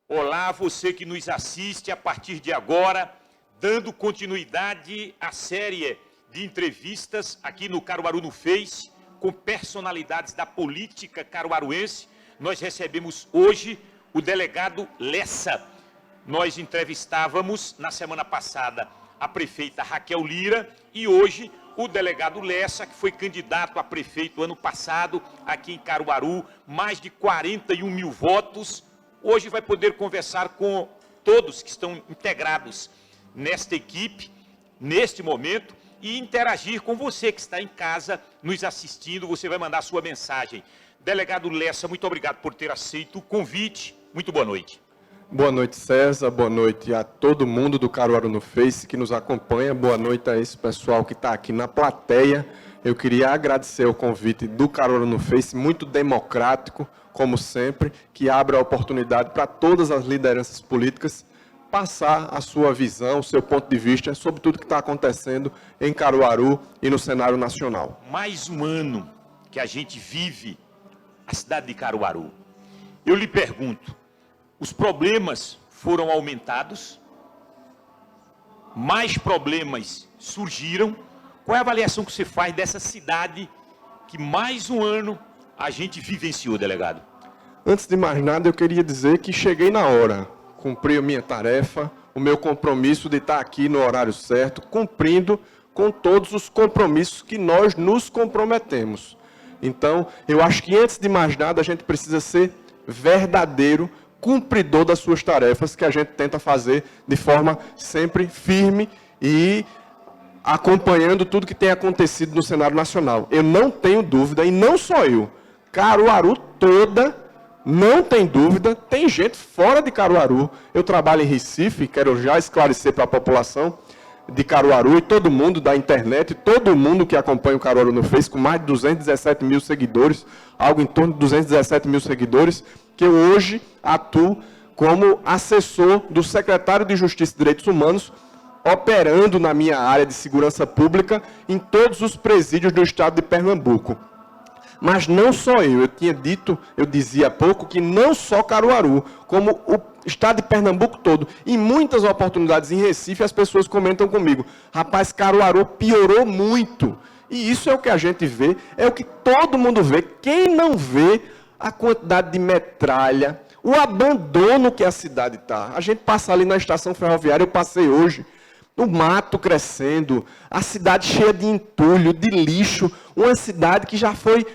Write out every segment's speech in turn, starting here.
Olá, você que nos assiste a partir de agora, dando continuidade à série de entrevistas aqui no Caruaru no Face, com personalidades da política caruaruense. Nós recebemos hoje o delegado Lessa. Nós entrevistávamos na semana passada a prefeita Raquel Lira e hoje o delegado Lessa, que foi candidato a prefeito ano passado aqui em Caruaru, mais de 41 mil votos. Hoje vai poder conversar com todos que estão integrados nesta equipe, neste momento, e interagir com você que está em casa nos assistindo. Você vai mandar sua mensagem. Delegado Lessa, muito obrigado por ter aceito o convite. Muito boa noite. Boa noite, César. Boa noite a todo mundo do Caruaru no Face que nos acompanha. Boa noite a esse pessoal que está aqui na plateia. Eu queria agradecer o convite do Caruaru no Face, muito democrático, como sempre, que abre a oportunidade para todas as lideranças políticas passar a sua visão, o seu ponto de vista sobre tudo que está acontecendo em Caruaru e no cenário nacional. Mais um ano que a gente vive a cidade de Caruaru. Eu lhe pergunto, os problemas foram aumentados? Mais problemas surgiram? Qual é a avaliação que você faz dessa cidade que mais um ano a gente vivenciou, delegado? Antes de mais nada, eu queria dizer que cheguei na hora, cumpri a minha tarefa, o meu compromisso de estar aqui no horário certo, cumprindo com todos os compromissos que nós nos comprometemos. Então, eu acho que antes de mais nada, a gente precisa ser verdadeiro, cumpridor das suas tarefas, que a gente tenta fazer de forma sempre firme e acompanhando tudo que tem acontecido no cenário nacional. Eu não tenho dúvida, e não só eu, Caruaru toda, não tem dúvida, tem gente fora de Caruaru. Eu trabalho em Recife, quero já esclarecer para a população de Caruaru e todo mundo da internet, todo mundo que acompanha o Caruaru no Face, com mais de 217 mil seguidores, algo em torno de 217 mil seguidores, que eu hoje atuo como assessor do secretário de Justiça e Direitos Humanos, operando na minha área de segurança pública em todos os presídios do estado de Pernambuco. Mas não só eu dizia há pouco que não só Caruaru, como o estado de Pernambuco todo, em muitas oportunidades em Recife, as pessoas comentam comigo, rapaz, Caruaru piorou muito. E isso é o que a gente vê, é o que todo mundo vê. Quem não vê a quantidade de metralha, o abandono que a cidade está. A gente passa ali na estação ferroviária, eu passei hoje, o mato crescendo, a cidade cheia de entulho, de lixo, uma cidade que já foi,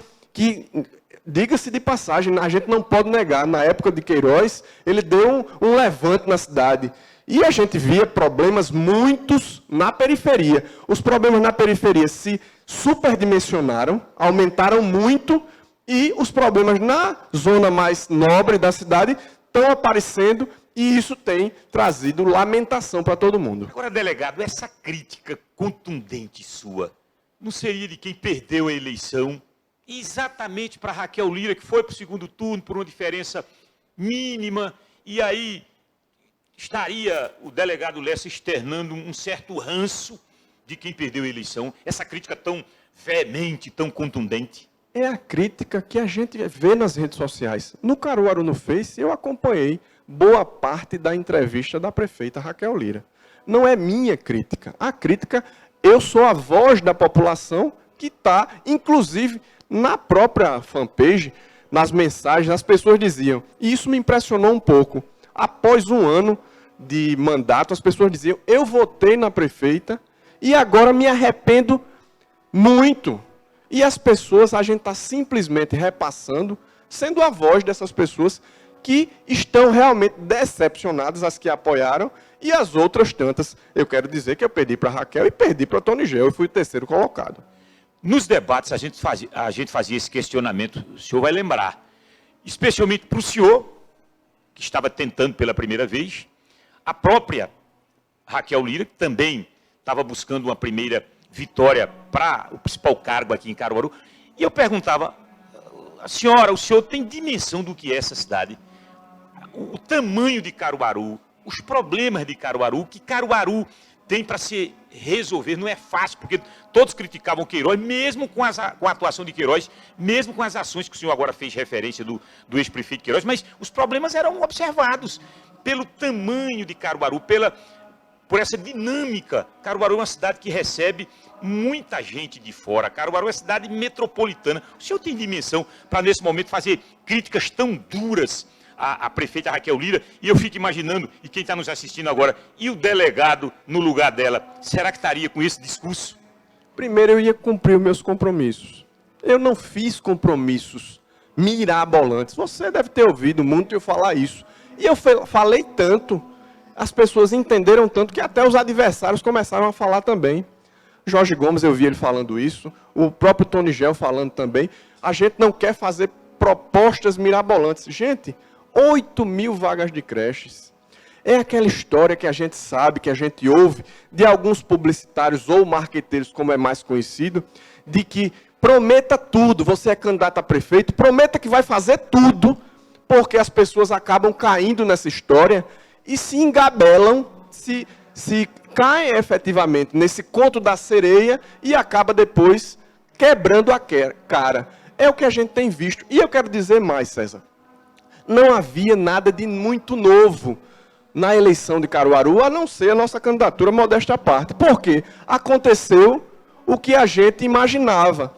diga-se de passagem, a gente não pode negar, na época de Queiroz, ele deu um levante na cidade. E a gente via problemas muitos na periferia. Os problemas na periferia se superdimensionaram, aumentaram muito, e os problemas na zona mais nobre da cidade estão aparecendo, e isso tem trazido lamentação para todo mundo. Agora, delegado, essa crítica contundente sua não seria de quem perdeu a eleição, exatamente para Raquel Lira, que foi para o segundo turno por uma diferença mínima, e aí estaria o delegado Lessa externando um certo ranço de quem perdeu a eleição? Essa crítica tão veemente, tão contundente? É a crítica que a gente vê nas redes sociais. No Caruaru no Face, eu acompanhei boa parte da entrevista da prefeita Raquel Lira. Não é minha crítica. A crítica, eu sou a voz da população que está, inclusive, na própria fanpage, nas mensagens, as pessoas diziam, e isso me impressionou um pouco, após um ano de mandato, as pessoas diziam, eu votei na prefeita e agora me arrependo muito. E as pessoas, a gente está simplesmente repassando, sendo a voz dessas pessoas que estão realmente decepcionadas, as que apoiaram, e as outras tantas. Eu quero dizer que eu perdi para a Raquel e perdi para o Tony Gel, e fui o terceiro colocado. Nos debates, a gente fazia esse questionamento, o senhor vai lembrar, especialmente para o senhor, que estava tentando pela primeira vez, a própria Raquel Lira, que também estava buscando uma primeira vitória para o principal cargo aqui em Caruaru, e eu perguntava, a senhora, o senhor tem dimensão do que é essa cidade? O tamanho de Caruaru, os problemas de Caruaru, que Caruaru tem para ser resolver, não é fácil, porque todos criticavam Queiroz, mesmo com a atuação de Queiroz, mesmo com as ações que o senhor agora fez referência do ex-prefeito Queiroz, mas os problemas eram observados pelo tamanho de Caruaru, por essa dinâmica. Caruaru é uma cidade que recebe muita gente de fora. Caruaru é uma cidade metropolitana. O senhor tem dimensão para, nesse momento, fazer críticas tão duras à prefeita Raquel Lira? E eu fico imaginando, e quem está nos assistindo agora, e o delegado no lugar dela, será que estaria com esse discurso? Primeiro, eu ia cumprir os meus compromissos. Eu não fiz compromissos mirabolantes. Você deve ter ouvido muito eu falar isso. E eu falei tanto, as pessoas entenderam tanto, que até os adversários começaram a falar também. Jorge Gomes, eu vi ele falando isso, o próprio Tony Gel falando também. A gente não quer fazer propostas mirabolantes. Gente, 8.000 vagas de creches. É aquela história que a gente sabe, que a gente ouve de alguns publicitários ou marqueteiros, como é mais conhecido, de que prometa tudo, você é candidato a prefeito, prometa que vai fazer tudo, porque as pessoas acabam caindo nessa história e se engabelam, se caem efetivamente nesse conto da sereia e acaba depois quebrando a cara. É o que a gente tem visto. E eu quero dizer mais, César. Não havia nada de muito novo na eleição de Caruaru, a não ser a nossa candidatura modesta à parte. Por quê? Aconteceu o que a gente imaginava.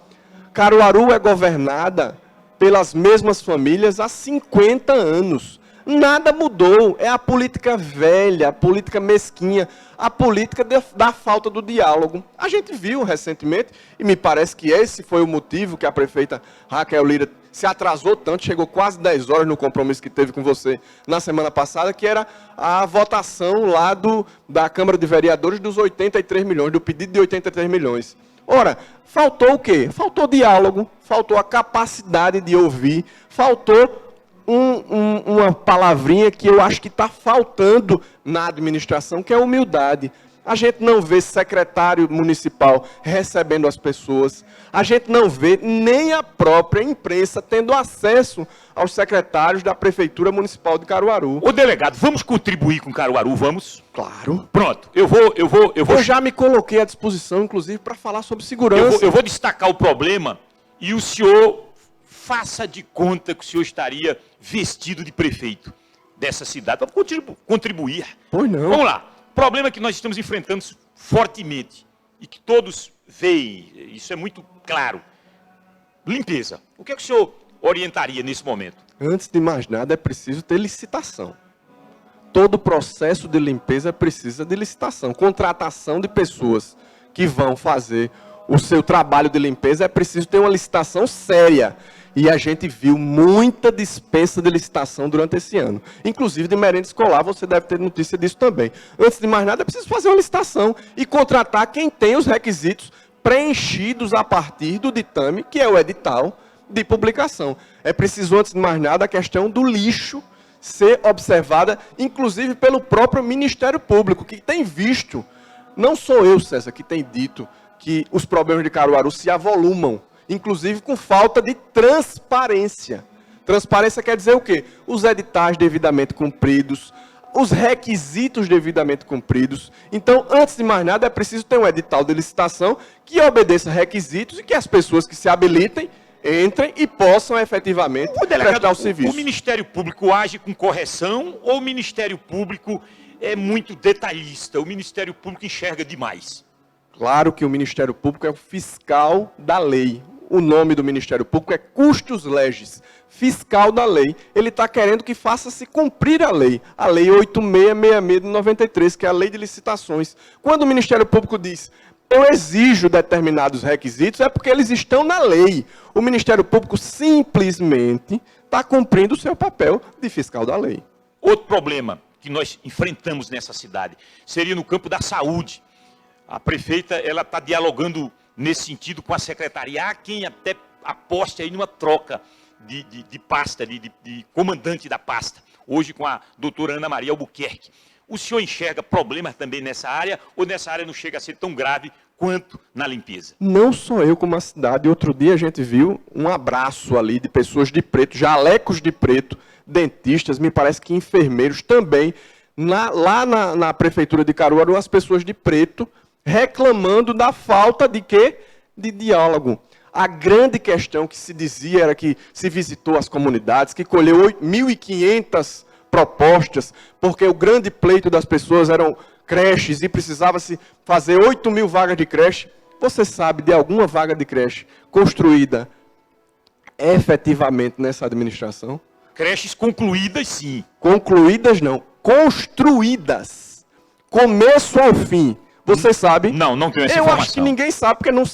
Caruaru é governada pelas mesmas famílias há 50 anos. Nada mudou, é a política velha, a política mesquinha, a política da falta do diálogo. A gente viu recentemente, e me parece que esse foi o motivo que a prefeita Raquel Lira se atrasou tanto, chegou quase 10 horas no compromisso que teve com você na semana passada, que era a votação lá da Câmara de Vereadores dos 83 milhões, do pedido de 83 milhões. Ora, faltou o quê? Faltou diálogo, faltou a capacidade de ouvir, faltou uma palavrinha que eu acho que está faltando na administração, que é a humildade. A gente não vê secretário municipal recebendo as pessoas, a gente não vê nem a própria imprensa tendo acesso aos secretários da Prefeitura Municipal de Caruaru. Ô delegado, vamos contribuir com Caruaru, vamos? Claro. Pronto, eu vou... Eu já me coloquei à disposição, inclusive, para falar sobre segurança. Eu vou destacar o problema e o senhor faça de conta que o senhor estaria vestido de prefeito dessa cidade. Vamos contribuir. Pois não. Vamos lá. Problema que nós estamos enfrentando fortemente e que todos veem, isso é muito claro. Limpeza. O que é que o senhor orientaria nesse momento? Antes de mais nada, é preciso ter licitação. Todo processo de limpeza precisa de licitação. Contratação de pessoas que vão fazer o seu trabalho de limpeza, é preciso ter uma licitação séria. E a gente viu muita dispensa de licitação durante esse ano. Inclusive de merenda escolar, você deve ter notícia disso também. Antes de mais nada, é preciso fazer uma licitação e contratar quem tem os requisitos preenchidos a partir do ditame, que é o edital de publicação. É preciso, antes de mais nada, a questão do lixo ser observada, inclusive pelo próprio Ministério Público, que tem visto, não sou eu, César, que tem dito que os problemas de Caruaru se avolumam, inclusive com falta de transparência. Transparência quer dizer o quê? Os editais devidamente cumpridos, os requisitos devidamente cumpridos. Então, antes de mais nada, é preciso ter um edital de licitação que obedeça requisitos e que as pessoas que se habilitem entrem e possam efetivamente prestar o serviço. O Ministério Público age com correção ou o Ministério Público é muito detalhista? O Ministério Público enxerga demais? Claro que o Ministério Público é o fiscal da lei. O nome do Ministério Público é Custos Legis, fiscal da lei. Ele está querendo que faça-se cumprir a lei 8666 de 93, que é a lei de licitações. Quando o Ministério Público diz, eu exijo determinados requisitos, é porque eles estão na lei. O Ministério Público simplesmente está cumprindo o seu papel de fiscal da lei. Outro problema que nós enfrentamos nessa cidade seria no campo da saúde. A prefeita está dialogando nesse sentido com a secretaria. Há quem até aposte aí numa troca de pasta, de comandante da pasta, hoje com a doutora Ana Maria Albuquerque. O senhor enxerga problemas também nessa área, ou nessa área não chega a ser tão grave quanto na limpeza? Não só eu como a cidade. Outro dia a gente viu um abraço ali de pessoas de preto, jalecos de preto, dentistas, me parece que enfermeiros também. Lá na prefeitura de Caruaru, as pessoas de preto reclamando da falta de quê? De diálogo. A grande questão que se dizia era que se visitou as comunidades, que colheu 1.500 propostas, porque o grande pleito das pessoas eram creches e precisava-se fazer 8.000 vagas de creche. Você sabe de alguma vaga de creche construída efetivamente nessa administração? Creches concluídas, sim. Concluídas não, construídas. Começo ao fim. Você sabe? Não tenho essa informação. Eu acho que ninguém sabe, porque não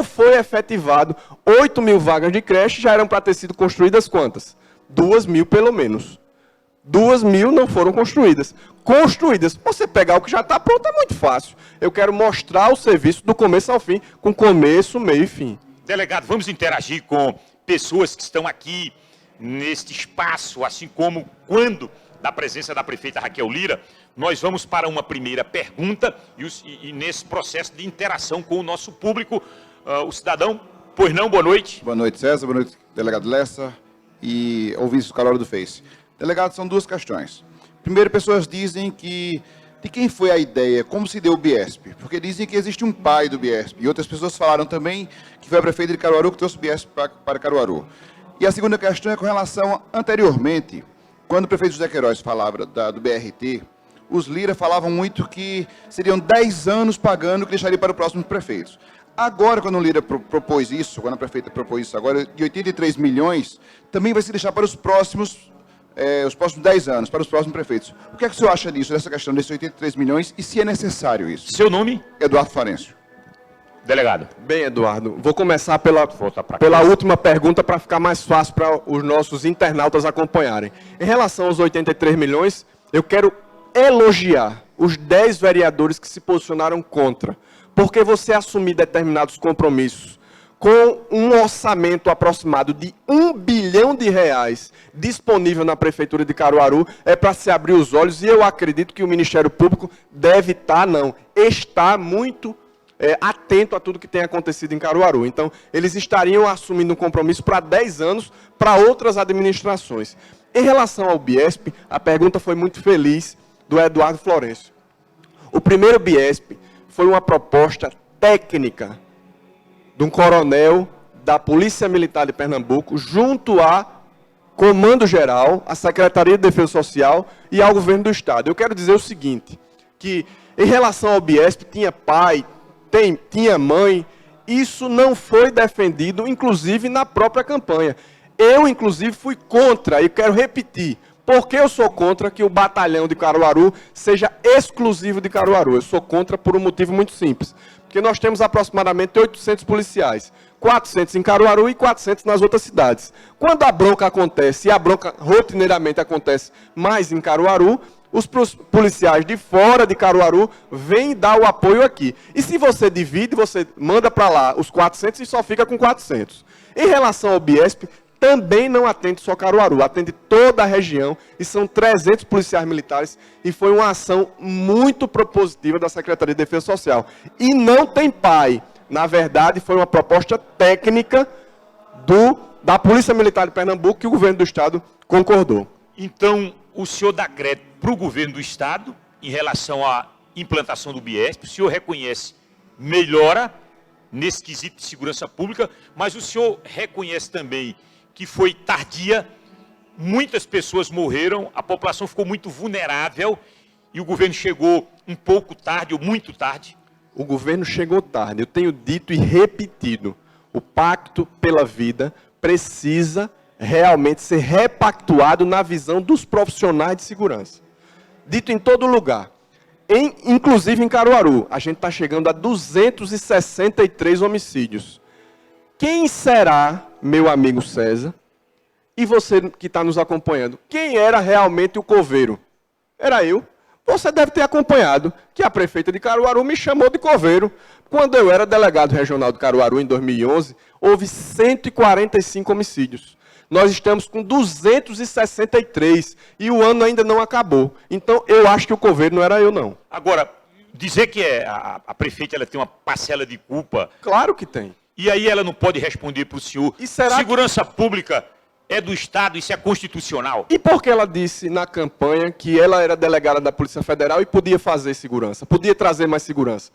foi efetivado. 8.000 vagas de creche já eram para ter sido construídas quantas? 2.000 pelo menos. 2.000 não foram construídas. Construídas. Você pegar o que já está pronto é muito fácil. Eu quero mostrar o serviço do começo ao fim, com começo, meio e fim. Delegado, vamos interagir com pessoas que estão aqui neste espaço, assim como quando da presença da prefeita Raquel Lira, nós vamos para uma primeira pergunta e nesse processo de interação com o nosso público, o cidadão, pois não, boa noite. Boa noite, César, boa noite, delegado Lessa e ouvintes do Caruaru do Face. Delegado, são duas questões. Primeiro, pessoas dizem que de quem foi a ideia, como se deu o Biesp, porque dizem que existe um pai do Biesp, e outras pessoas falaram também que foi a prefeita de Caruaru que trouxe o Biesp para Caruaru. E a segunda questão é com relação, anteriormente, quando o prefeito José Queiroz falava do BRT, os Lira falavam muito que seriam 10 anos pagando, que deixaria para os próximos prefeitos. Agora, quando o Lira propôs isso, quando a prefeita propôs isso agora, de 83 milhões, também vai se deixar para os próximos 10 anos, para os próximos prefeitos. O que é que o senhor acha disso, dessa questão desses 83 milhões, e se é necessário isso? Seu nome? Eduardo Florencio. Delegado. Bem, Eduardo, vou começar pela última pergunta para ficar mais fácil para os nossos internautas acompanharem. Em relação aos 83 milhões, eu quero elogiar os 10 vereadores que se posicionaram contra, porque você assumir determinados compromissos com um orçamento aproximado de R$1 bilhão disponível na Prefeitura de Caruaru, é para se abrir os olhos, e eu acredito que o Ministério Público está muito atento a tudo que tem acontecido em Caruaru. Então, eles estariam assumindo um compromisso para 10 anos para outras administrações. Em relação ao Biesp, a pergunta foi muito feliz do Eduardo Florencio. O primeiro Biesp foi uma proposta técnica de um coronel da Polícia Militar de Pernambuco, junto a Comando Geral, a Secretaria de Defesa Social e ao Governo do Estado. Eu quero dizer o seguinte, que em relação ao Biesp, tinha pai, tinha mãe, isso não foi defendido, inclusive, na própria campanha. Eu, inclusive, fui contra, e quero repetir, porque eu sou contra que o batalhão de Caruaru seja exclusivo de Caruaru. Eu sou contra por um motivo muito simples. Porque nós temos aproximadamente 800 policiais, 400 em Caruaru e 400 nas outras cidades. Quando a bronca acontece, e a bronca rotineiramente acontece mais em Caruaru, os policiais de fora de Caruaru vêm dar o apoio aqui. E se você divide, você manda para lá os 400 e só fica com 400. Em relação ao Biesp, também não atende só Caruaru, atende toda a região, e são 300 policiais militares, e foi uma ação muito propositiva da Secretaria de Defesa Social. E não tem pai. Na verdade, foi uma proposta técnica da Polícia Militar de Pernambuco, que o Governo do Estado concordou. Então, o senhor dá crédito para o Governo do Estado, em relação à implantação do Biesp, o senhor reconhece melhora nesse quesito de segurança pública, mas o senhor reconhece também que foi tardia, muitas pessoas morreram, a população ficou muito vulnerável e o governo chegou um pouco tarde ou muito tarde? O governo chegou tarde. Eu tenho dito e repetido, o Pacto pela Vida precisa realmente ser repactuado na visão dos profissionais de segurança. Dito em todo lugar, inclusive em Caruaru, a gente está chegando a 263 homicídios. Quem será, meu amigo César, e você que está nos acompanhando, quem era realmente o coveiro? Era eu. Você deve ter acompanhado que a prefeita de Caruaru me chamou de coveiro. Quando eu era delegado regional de Caruaru, em 2011, houve 145 homicídios. Nós estamos com 263 e o ano ainda não acabou. Então, eu acho que o coveiro não era eu, não. Agora, dizer que a prefeita ela tem uma parcela de culpa... Claro que tem. E aí ela não pode responder para o senhor. Segurança pública é do Estado, isso é constitucional. E por que ela disse na campanha que ela era delegada da Polícia Federal e podia fazer segurança, podia trazer mais segurança?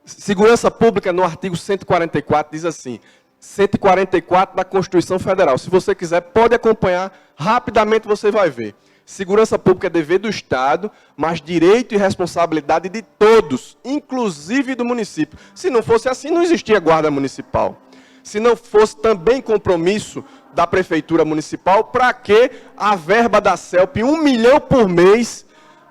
Segurança Pública, no artigo 144, diz assim, 144 da Constituição Federal. Se você quiser, pode acompanhar, rapidamente você vai ver. Segurança Pública é dever do Estado, mas direito e responsabilidade de todos, inclusive do município. Se não fosse assim, não existia guarda municipal. Se não fosse também compromisso da Prefeitura Municipal, para que a verba da CELP, 1 milhão por mês,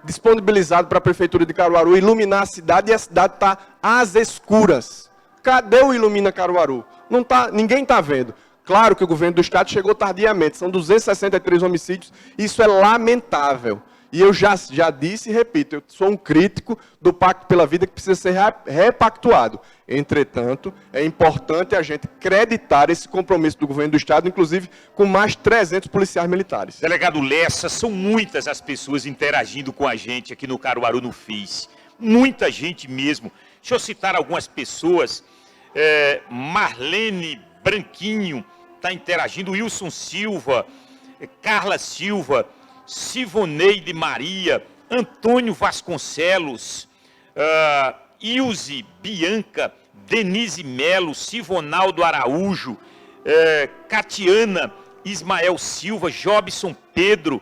disponibilizado para a Prefeitura de Caruaru, iluminar a cidade, e a cidade está às escuras. Cadê o Ilumina Caruaru? Não tá, ninguém está vendo. Claro que o governo do Estado chegou tardiamente, são 263 homicídios, isso é lamentável. E eu já disse e repito, eu sou um crítico do Pacto pela Vida que precisa ser repactuado. Entretanto, é importante a gente acreditar esse compromisso do governo do Estado, inclusive com mais 300 policiais militares. Delegado Lessa, são muitas as pessoas interagindo com a gente aqui no Caruaru no Face. Muita gente mesmo. Deixa eu citar algumas pessoas. Marlene Branquinho está interagindo, Wilson Silva, Carla Silva, Sivoneide Maria, Antônio Vasconcelos, Ilse Bianca, Denise Melo, Sivonaldo Araújo, Catiana Ismael Silva, Jobson Pedro,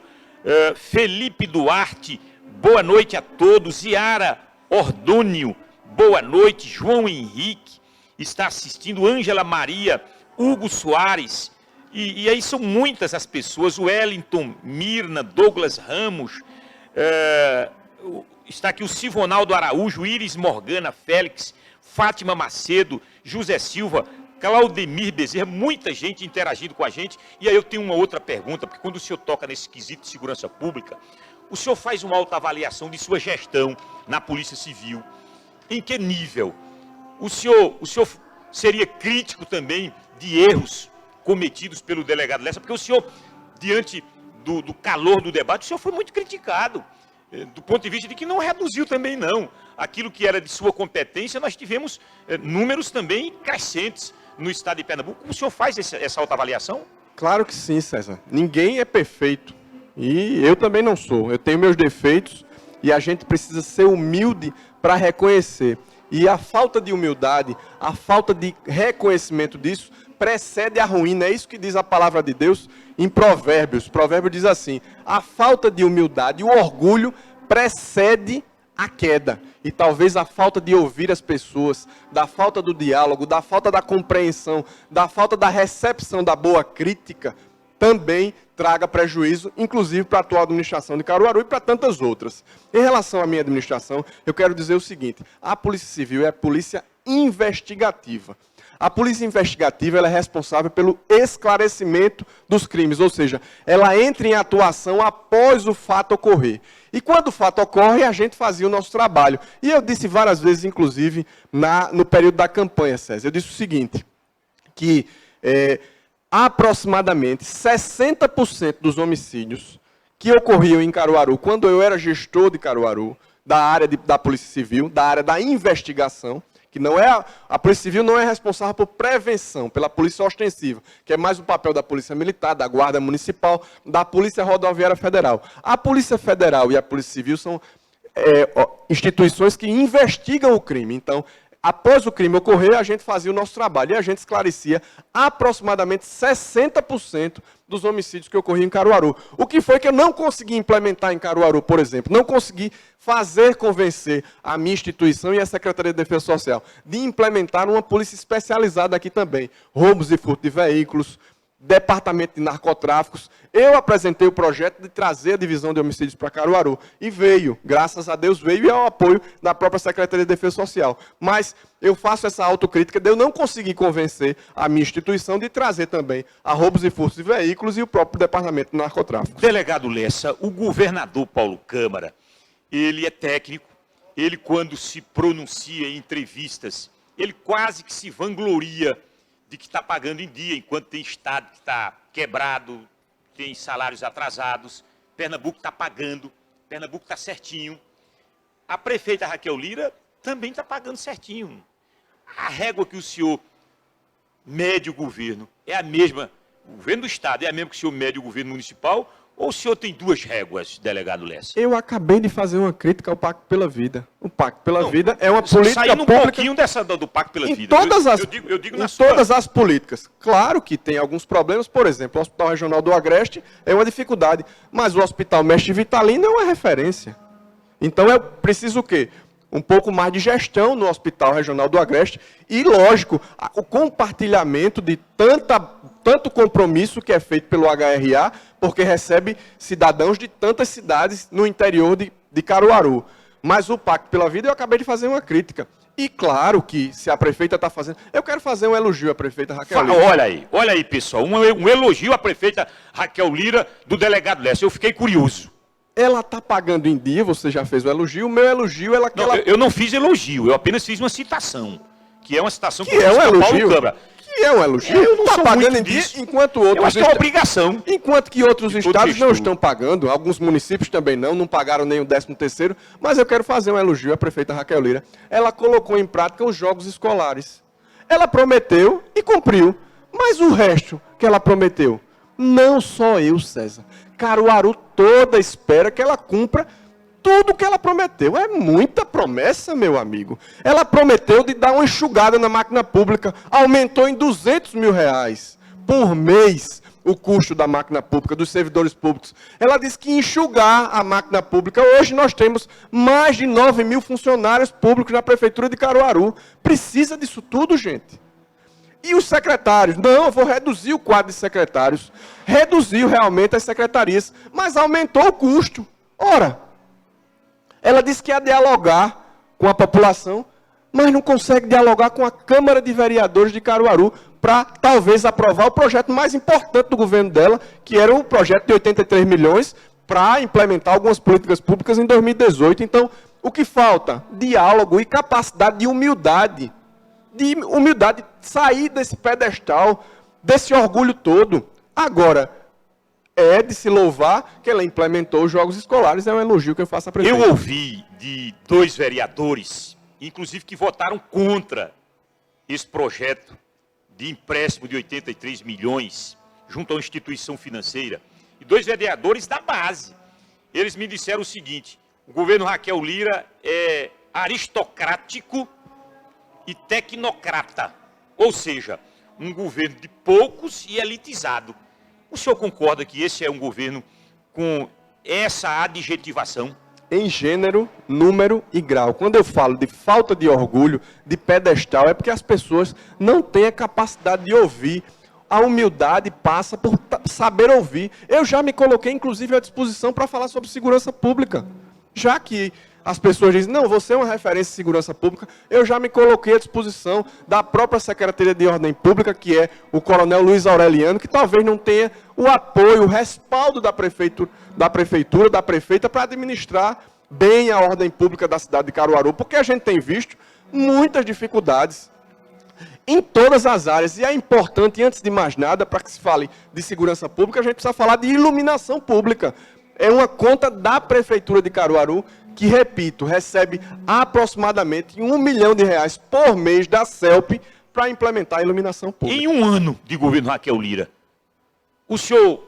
Felipe Duarte, boa noite a todos, Yara Ordônio, boa noite, João Henrique, está assistindo, Ângela Maria, Hugo Soares, e aí são muitas as pessoas, Wellington, Mirna, Douglas Ramos, está aqui o Sivonaldo Araújo, Iris Morgana Félix, Fátima Macedo, José Silva, Claudemir Bezerra, muita gente interagindo com a gente. E aí eu tenho uma outra pergunta, porque quando o senhor toca nesse quesito de segurança pública, o senhor faz uma autoavaliação de sua gestão na Polícia Civil. Em que nível? O senhor seria crítico também de erros cometidos pelo delegado Lessa, porque o senhor, diante do calor do debate, o senhor foi muito criticado, do ponto de vista de que não reduziu também não. Aquilo que era de sua competência, nós tivemos números também crescentes no estado de Pernambuco. O senhor faz essa autoavaliação? Claro que sim, César. Ninguém é perfeito. E eu também não sou. Eu tenho meus defeitos e a gente precisa ser humilde para reconhecer. E a falta de humildade, a falta de reconhecimento disso, precede a ruína. É isso que diz a palavra de Deus em Provérbios. Provérbio diz assim, a falta de humildade, o orgulho precede a queda. E talvez a falta de ouvir as pessoas, da falta do diálogo, da falta da compreensão, da falta da recepção da boa crítica, também traga prejuízo, inclusive para a atual administração de Caruaru e para tantas outras. Em relação à minha administração, eu quero dizer o seguinte, a Polícia Civil é a polícia investigativa. A polícia investigativa ela é responsável pelo esclarecimento dos crimes, ou seja, ela entra em atuação após o fato ocorrer. E quando o fato ocorre, a gente fazia o nosso trabalho. E eu disse várias vezes, inclusive, no período da campanha, César, eu disse o seguinte, que aproximadamente 60% dos homicídios que ocorriam em Caruaru, quando eu era gestor de Caruaru, da área da Polícia Civil, da área da investigação, que não é a Polícia Civil não é responsável por prevenção, pela Polícia Ostensiva, que é mais o papel da Polícia Militar, da Guarda Municipal, da Polícia Rodoviária Federal. A Polícia Federal e a Polícia Civil são instituições que investigam o crime. Então, após o crime ocorrer, a gente fazia o nosso trabalho e a gente esclarecia aproximadamente 60% dos homicídios que ocorriam em Caruaru. O que foi que eu não consegui implementar em Caruaru, por exemplo? Não consegui convencer a minha instituição e a Secretaria de Defesa Social de implementar uma polícia especializada aqui também. Roubos e furto de veículos, Departamento de Narcotráficos. Eu apresentei o projeto de trazer a divisão de homicídios para Caruaru. E veio, graças a Deus veio, e ao apoio da própria Secretaria de Defesa Social. Mas eu faço essa autocrítica de eu não conseguir convencer a minha instituição de trazer também a roubos e furtos de veículos e o próprio Departamento de Narcotráficos. Delegado Lessa, o governador Paulo Câmara, ele é técnico, ele quando se pronuncia em entrevistas, ele quase que se vangloria de que está pagando em dia, enquanto tem estado que está quebrado, tem salários atrasados, Pernambuco está pagando, Pernambuco está certinho. A prefeita Raquel Lira também está pagando certinho. A régua que o senhor mede o governo é a mesma O governo do Estado é mesmo que o senhor mede o governo municipal ou o senhor tem duas réguas, delegado Lessa? Eu acabei de fazer uma crítica ao Pacto pela Vida. O Pacto pela Não, Vida é uma política saindo pública... um pouquinho do Pacto pela Em Vida. todas as, eu digo em na sua. todas as políticas. Claro que tem alguns problemas, por exemplo, o Hospital Regional do Agreste é uma dificuldade, mas o Hospital Mestre Vitalino é uma referência. Então é preciso o quê? Um pouco mais de gestão no Hospital Regional do Agreste e, lógico, o compartilhamento de tanto compromisso que é feito pelo HRA, porque recebe cidadãos de tantas cidades no interior de Caruaru. Mas o Pacto pela Vida eu acabei de fazer uma crítica. E claro que se a prefeita está fazendo... Eu quero fazer um elogio à prefeita Raquel Lira. Olha aí, pessoal, um elogio à prefeita Raquel Lira do delegado Lessa. Eu fiquei curioso. Ela está pagando em dia, você já fez o elogio. O meu elogio é que não, ela... Eu não fiz elogio, eu apenas fiz uma citação. Que é uma citação que é um elogio. Paulo Câmara. Que é um elogio. Eu não está sou pagando muito em dia, disso. enquanto outros... Eu acho que é uma obrigação. Enquanto que outros estados gestor. não estão pagando, alguns municípios também não pagaram nem o 13º, mas eu quero fazer um elogio à prefeita Raquel Lira. Ela colocou em prática os jogos escolares. Ela prometeu e cumpriu. Mas o resto que ela prometeu, não só eu, César. Caruaru toda espera que ela cumpra tudo que ela prometeu. É muita promessa, meu amigo. Ela prometeu de dar uma enxugada na máquina pública. Aumentou em R$200 mil por mês o custo da máquina pública, dos servidores públicos. Ela disse que enxugar a máquina pública. Hoje nós temos mais de 9 mil funcionários públicos na Prefeitura de Caruaru. Precisa disso tudo, gente. E os secretários? Não, eu vou reduzir o quadro de secretários. Reduziu realmente as secretarias, mas aumentou o custo. Ora, ela disse que ia dialogar com a população, mas não consegue dialogar com a Câmara de Vereadores de Caruaru para talvez aprovar o projeto mais importante do governo dela, que era o projeto de 83 milhões para implementar algumas políticas públicas em 2018. Então, o que falta? Diálogo e capacidade de humildade, sair desse pedestal, desse orgulho todo. Agora, é de se louvar que ela implementou os jogos escolares, é um elogio que eu faço à prefeita. Eu ouvi de 2 vereadores, inclusive que votaram contra esse projeto de empréstimo de 83 milhões junto a uma instituição financeira, e 2 vereadores da base. Eles me disseram o seguinte: o governo Raquel Lira é aristocrático e tecnocrata, ou seja, um governo de poucos e elitizado. O senhor concorda que esse é um governo com essa adjetivação? Em gênero, número e grau. Quando eu falo de falta de orgulho, de pedestal, é porque as pessoas não têm a capacidade de ouvir. A humildade passa por saber ouvir. Eu já me coloquei, inclusive, à disposição para falar sobre segurança pública. Já que as pessoas dizem, não, você é uma referência em segurança pública, eu já me coloquei à disposição da própria Secretaria de Ordem Pública, que é o coronel Luiz Aureliano, que talvez não tenha o apoio, o respaldo da prefeita para administrar bem a ordem pública da cidade de Caruaru, porque a gente tem visto muitas dificuldades em todas as áreas, e é importante, antes de mais nada, para que se fale de segurança pública, a gente precisa falar de iluminação pública. É uma conta da Prefeitura de Caruaru, que, repito, recebe aproximadamente R$1 milhão por mês da CELP para implementar a iluminação pública. Em um ano de governo Raquel Lira, o senhor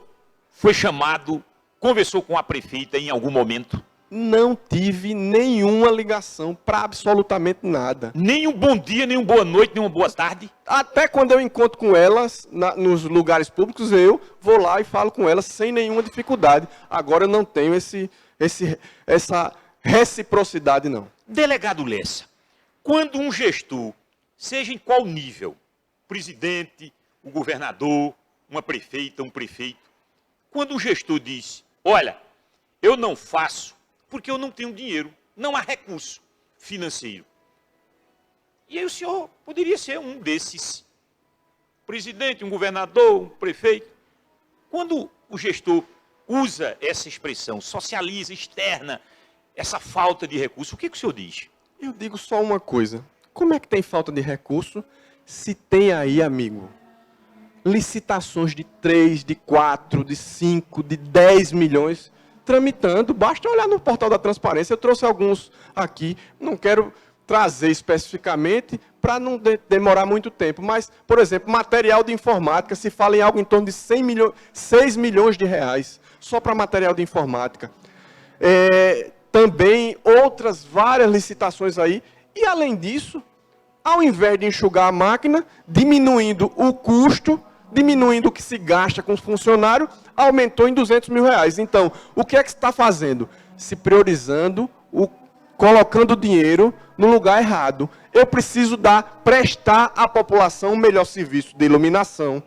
foi chamado, conversou com a prefeita em algum momento? Não tive nenhuma ligação para absolutamente nada. Nem um bom dia, nem uma boa noite, nem uma boa tarde? Até quando eu encontro com elas nos lugares públicos, eu vou lá e falo com elas sem nenhuma dificuldade. Agora eu não tenho essa reciprocidade, não. Delegado Lessa, quando um gestor, seja em qual nível, presidente, o governador, uma prefeita, um prefeito, quando um gestor diz, olha, eu não faço porque eu não tenho dinheiro, não há recurso financeiro. E aí o senhor poderia ser um desses, presidente, um governador, um prefeito. Quando o gestor usa essa expressão, socializa, externa, essa falta de recurso, o que o senhor diz? Eu digo só uma coisa. Como é que tem falta de recurso se tem aí, amigo, licitações de 3, de 4, de 5, de 10 milhões tramitando? Basta olhar no portal da transparência. Eu trouxe alguns aqui. Não quero trazer especificamente para não demorar muito tempo. Mas, por exemplo, material de informática, se fala em algo em torno de 6 milhões de reais, só para material de informática. Também outras várias licitações aí. E, além disso, ao invés de enxugar a máquina, diminuindo o custo, diminuindo o que se gasta com os funcionários, aumentou em 200 mil reais. Então, o que é que se está fazendo? Se priorizando, colocando dinheiro no lugar errado. Eu preciso prestar à população um melhor serviço de iluminação,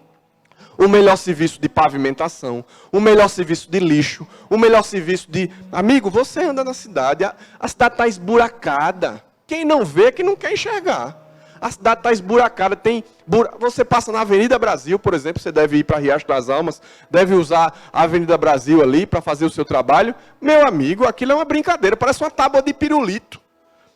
um melhor serviço de pavimentação, um melhor serviço de lixo, um melhor serviço de... Amigo, você anda na cidade, a cidade está esburacada. Quem não vê é que não quer enxergar. A cidade está esburacada, você passa na Avenida Brasil, por exemplo, você deve ir para Riacho das Almas, deve usar a Avenida Brasil ali para fazer o seu trabalho. Meu amigo, aquilo é uma brincadeira, parece uma tábua de pirulito.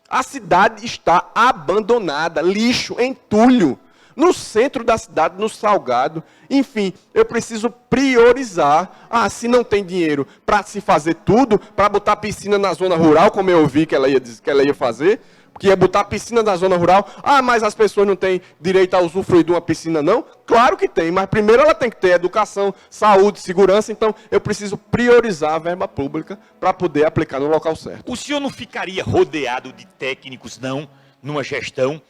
A cidade está abandonada, lixo, entulho, no centro da cidade, no Salgado. Enfim, eu preciso priorizar. Se não tem dinheiro para se fazer tudo, para botar piscina na zona rural, como eu ouvi que ela ia fazer, que ia botar piscina na zona rural. Mas as pessoas não têm direito a usufruir de uma piscina, não? Claro que tem, mas primeiro ela tem que ter educação, saúde, segurança. Então, eu preciso priorizar a verba pública para poder aplicar no local certo. O senhor não ficaria rodeado de técnicos, não, numa gestão?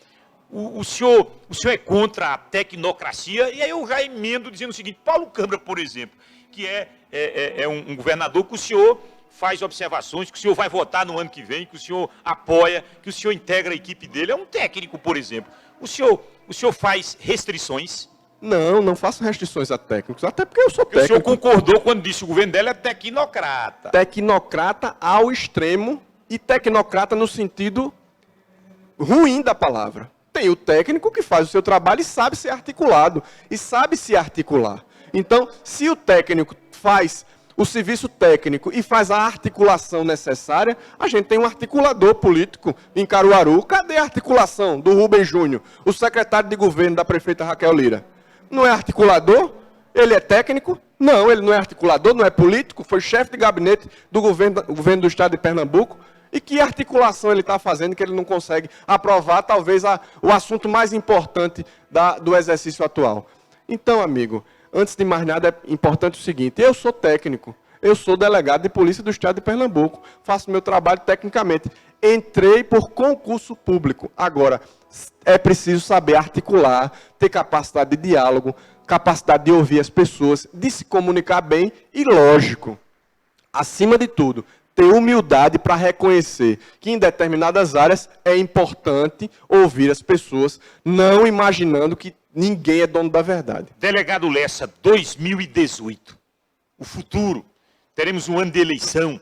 O senhor é contra a tecnocracia? E aí eu já emendo dizendo o seguinte: Paulo Câmara, por exemplo, que é um governador que o senhor faz observações, que o senhor vai votar no ano que vem, que o senhor apoia, que o senhor integra a equipe dele. É um técnico, por exemplo. O senhor faz restrições? Não faço restrições a técnicos, até porque eu sou técnico. O senhor concordou quando disse que o governo dela é tecnocrata. Tecnocrata ao extremo, e tecnocrata no sentido ruim da palavra. Tem o técnico que faz o seu trabalho e sabe ser articulado, e sabe se articular. Então, se o técnico faz o serviço técnico e faz a articulação necessária, a gente tem um articulador político em Caruaru. Cadê a articulação do Rubem Júnior, o secretário de governo da prefeita Raquel Lira? Não é articulador? Ele é técnico? Não, ele não é articulador, não é político, foi chefe de gabinete do governo do estado de Pernambuco. E que articulação ele está fazendo que ele não consegue aprovar, talvez, o assunto mais importante do exercício atual? Então, amigo, antes de mais nada, é importante o seguinte: eu sou técnico, eu sou delegado de polícia do estado de Pernambuco, faço meu trabalho tecnicamente. Entrei por concurso público. Agora, é preciso saber articular, ter capacidade de diálogo, capacidade de ouvir as pessoas, de se comunicar bem e, lógico, acima de tudo, ter humildade para reconhecer que em determinadas áreas é importante ouvir as pessoas, não imaginando que ninguém é dono da verdade. Delegado Lessa, 2018, o futuro, teremos um ano de eleição.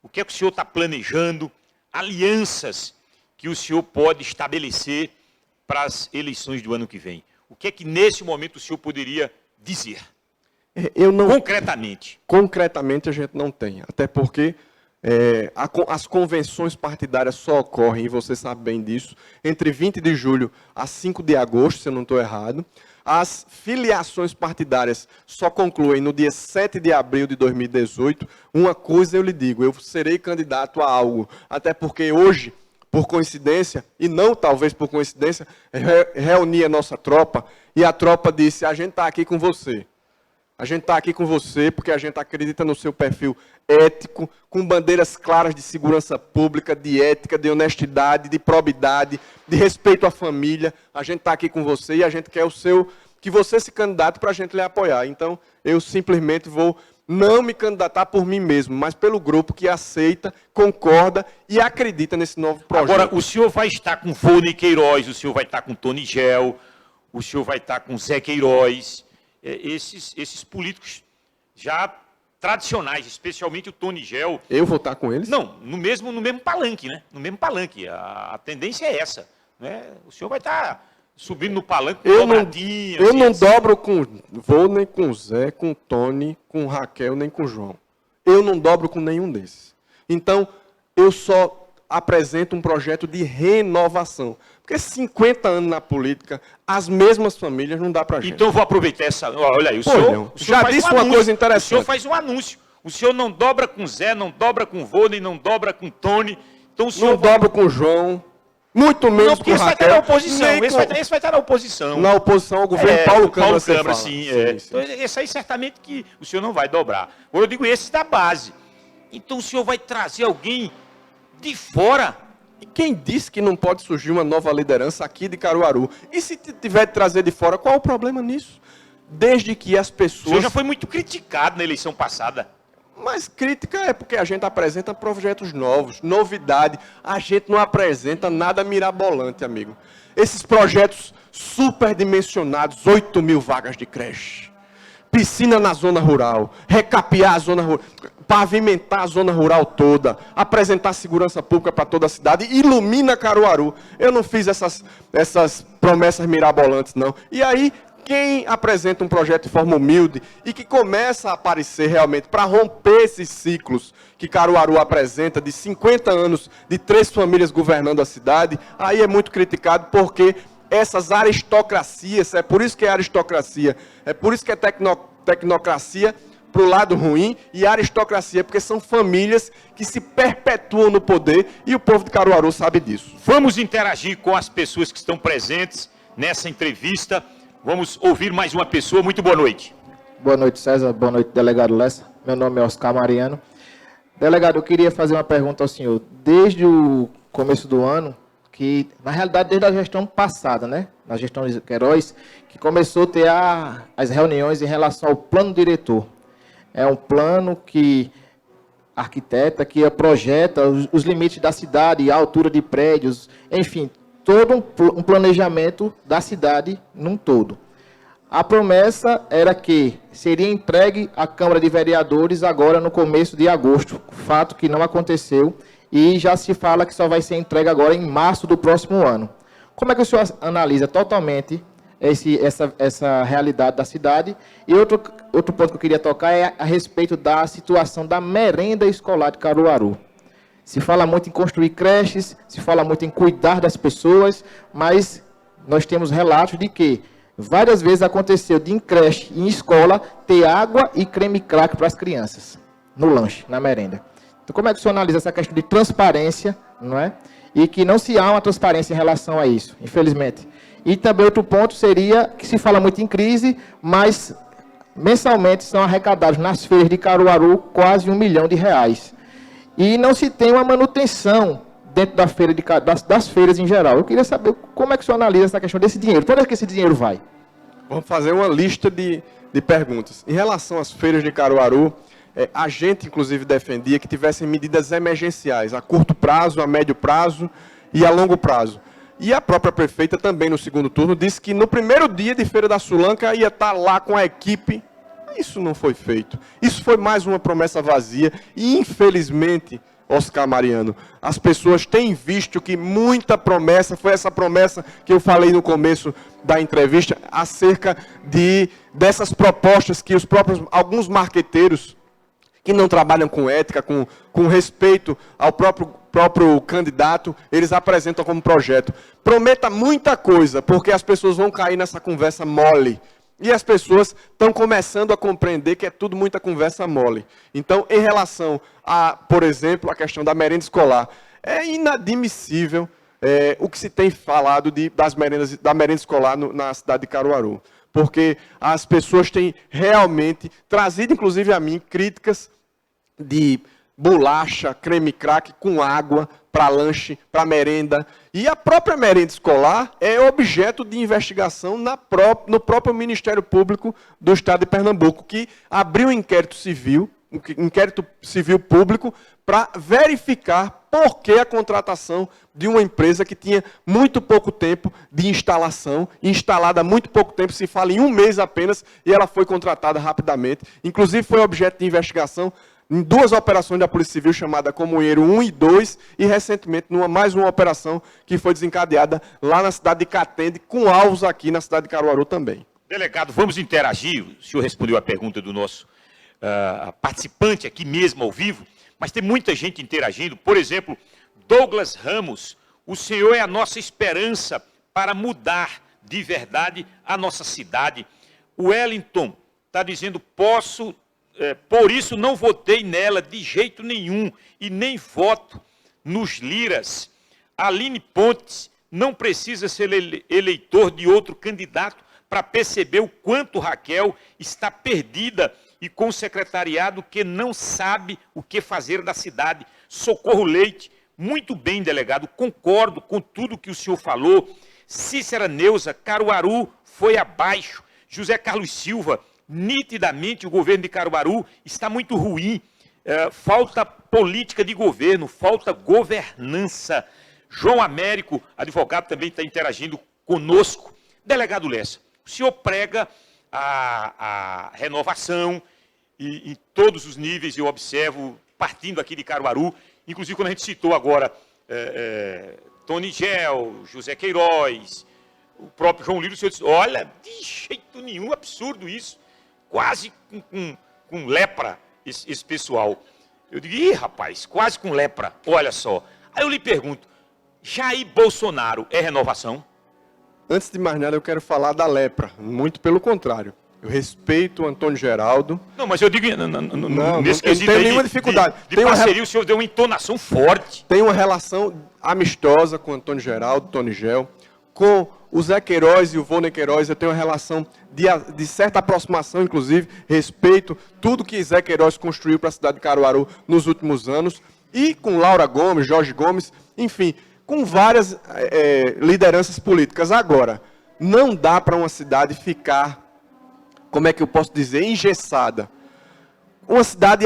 O que é que o senhor está planejando? Alianças que o senhor pode estabelecer para as eleições do ano que vem? O que é que nesse momento o senhor poderia dizer? Concretamente. Concretamente a gente não tem, até porque as convenções partidárias só ocorrem, e você sabe bem disso, entre 20 de julho a 5 de agosto, se eu não estou errado. As filiações partidárias só concluem no dia 7 de abril de 2018. Uma coisa eu lhe digo: eu serei candidato a algo, até porque hoje, por coincidência, e não talvez por coincidência, reuni a nossa tropa, e a tropa disse: a gente está aqui com você. A gente está aqui com você porque a gente acredita no seu perfil ético, com bandeiras claras de segurança pública, de ética, de honestidade, de probidade, de respeito à família. A gente está aqui com você e a gente quer que você se candidate para a gente lhe apoiar. Então, eu simplesmente vou não me candidatar por mim mesmo, mas pelo grupo que aceita, concorda e acredita nesse novo projeto. Agora, o senhor vai estar com Vônei Queiroz, o senhor vai estar com Tony Gel, o senhor vai estar com Zé Queiroz. Esses políticos já tradicionais, especialmente o Tony Gel. Eu vou estar com eles? Não, no mesmo palanque, né? No mesmo palanque. A tendência é essa, né? O senhor vai estar subindo no palanque com dobradinha. Eu não dobro vou nem com Zé, com Tony, com Raquel, nem com João. Eu não dobro com nenhum desses. Então, eu só apresento um projeto de renovação. Porque 50 anos na política, as mesmas famílias, não dá pra gente. Então eu vou aproveitar essa... Olha aí, o senhor já disse uma coisa interessante. O senhor faz um anúncio. O senhor não dobra com Zé, não dobra com Vônei, não dobra com Tony. Então, o senhor não dobro com João. Muito Não, menos porque com esse vai estar Raquel. na oposição. nem Esse vai estar na oposição. Na oposição ao governo Paulo Câmara. você fala. sim. Sim. Então, esse aí certamente que o senhor não vai dobrar. Agora eu digo esses da base. Então o senhor vai trazer alguém de fora. E quem disse que não pode surgir uma nova liderança aqui de Caruaru? E se tiver de trazer de fora, qual o problema nisso? Desde que as O pessoas... senhor já foi muito criticado na eleição passada. Mas crítica é porque a gente apresenta projetos novos, novidade. A gente não apresenta nada mirabolante, amigo. Esses projetos superdimensionados, 8.000 vagas de creche, piscina na zona rural, recapear a zona rural, pavimentar a zona rural toda, apresentar segurança pública para toda a cidade, ilumina Caruaru. Eu não fiz essas promessas mirabolantes, não. E aí, quem apresenta um projeto de forma humilde e que começa a aparecer realmente para romper esses ciclos que Caruaru apresenta de 50 anos de 3 famílias governando a cidade, aí é muito criticado porque essas aristocracias, é por isso que é aristocracia, é por isso que é tecnocracia para o lado ruim e aristocracia, porque são famílias que se perpetuam no poder e o povo de Caruaru sabe disso. Vamos interagir com as pessoas que estão presentes nessa entrevista. Vamos ouvir mais uma pessoa. Muito boa noite. Boa noite, César. Boa noite, delegado Lessa. Meu nome é Oscar Mariano. Delegado, eu queria fazer uma pergunta ao senhor. Desde o começo do ano, que na realidade desde a gestão passada, né? Na gestão de Queiroz, que começou a ter as reuniões em relação ao plano diretor. É um plano que arquiteta, que projeta os limites da cidade, a altura de prédios, enfim, todo um planejamento da cidade num todo. A promessa era que seria entregue à Câmara de Vereadores agora no começo de agosto, fato que não aconteceu, e já se fala que só vai ser entregue agora em março do próximo ano. Como é que o senhor analisa totalmente essa realidade da cidade? E outro ponto que eu queria tocar é a respeito da situação da merenda escolar de Caruaru. Se fala muito em construir creches, se fala muito em cuidar das pessoas, mas nós temos relatos de que várias vezes aconteceu de em creche e em escola ter água e creme crack para as crianças, no lanche, na merenda. Então, como é que o senhor analisa essa questão de transparência, não é? E que não se há uma transparência em relação a isso, infelizmente. E também outro ponto seria que se fala muito em crise, mas mensalmente são arrecadados nas feiras de Caruaru quase R$1 milhão. E não se tem uma manutenção dentro da feira das feiras em geral. Eu queria saber como é que o senhor analisa essa questão desse dinheiro. Para onde é que esse dinheiro vai? Vamos fazer uma lista de perguntas. Em relação às feiras de Caruaru, a gente, inclusive, defendia que tivessem medidas emergenciais, a curto prazo, a médio prazo e a longo prazo. E a própria prefeita também, no segundo turno, disse que no primeiro dia de Feira da Sulanca ia estar lá com a equipe. Isso não foi feito. Isso foi mais uma promessa vazia. E, infelizmente, Oscar Mariano, as pessoas têm visto que muita promessa, foi essa promessa que eu falei no começo da entrevista, acerca dessas propostas que alguns marqueteiros que não trabalham com ética, com respeito ao próprio candidato, eles apresentam como projeto. Prometa muita coisa, porque as pessoas vão cair nessa conversa mole. E as pessoas estão começando a compreender que é tudo muita conversa mole. Então, em relação a, por exemplo, a questão da merenda escolar, é inadmissível o que se tem falado da merenda escolar na cidade de Caruaru. Porque as pessoas têm realmente trazido, inclusive a mim, críticas de bolacha, creme crack com água para lanche, para merenda. E a própria merenda escolar é objeto de investigação no próprio Ministério Público do Estado de Pernambuco, que abriu um inquérito civil público para verificar por que a contratação de uma empresa que tinha muito pouco tempo de instalação, instalada há muito pouco tempo, se fala em 1 mês apenas, e ela foi contratada rapidamente. Inclusive foi objeto de investigação em 2 operações da Polícia Civil, chamada Comunheiro 1 e 2, e recentemente mais uma operação que foi desencadeada lá na cidade de Catende, com alvos aqui na cidade de Caruaru também. Delegado, vamos interagir. O senhor respondeu a pergunta do nosso participante aqui mesmo ao vivo, mas tem muita gente interagindo. Por exemplo, Douglas Ramos, o senhor é a nossa esperança para mudar de verdade a nossa cidade. O Wellington está dizendo, por isso não votei nela de jeito nenhum e nem voto nos Liras. Aline Pontes não precisa ser eleitor de outro candidato para perceber o quanto Raquel está perdida e com o secretariado que não sabe o que fazer da cidade. Socorro Leite, muito bem, delegado, concordo com tudo que o senhor falou. Cícera Neuza, Caruaru foi abaixo. José Carlos Silva, nitidamente o governo de Caruaru está muito ruim. Falta política de governo, falta governança. João Américo, advogado, também está interagindo conosco. Delegado Lessa, o senhor prega a renovação em todos os níveis, eu observo, partindo aqui de Caruaru, inclusive quando a gente citou agora Tony Gel, José Queiroz, o próprio João Lírio, o senhor disse, olha, de jeito nenhum, absurdo isso, quase com lepra esse pessoal. Eu digo, ih, rapaz, quase com lepra, olha só. Aí eu lhe pergunto, Jair Bolsonaro é renovação? Antes de mais nada, eu quero falar da lepra, muito pelo contrário. Eu respeito o Antônio Geraldo. Não, mas eu digo, nesse quesito não tem aí nenhuma dificuldade. de parceria, o senhor deu uma entonação forte. Tem uma relação amistosa com o Antônio Geraldo, Tony Gel. Com o Zé Queiroz e o Vônei Queiroz, eu tenho uma relação de certa aproximação, inclusive, respeito tudo que Zé Queiroz construiu para a cidade de Caruaru nos últimos anos. E com Laura Gomes, Jorge Gomes, enfim, com várias lideranças políticas. Agora, não dá para uma cidade ficar, como é que eu posso dizer, engessada. Uma cidade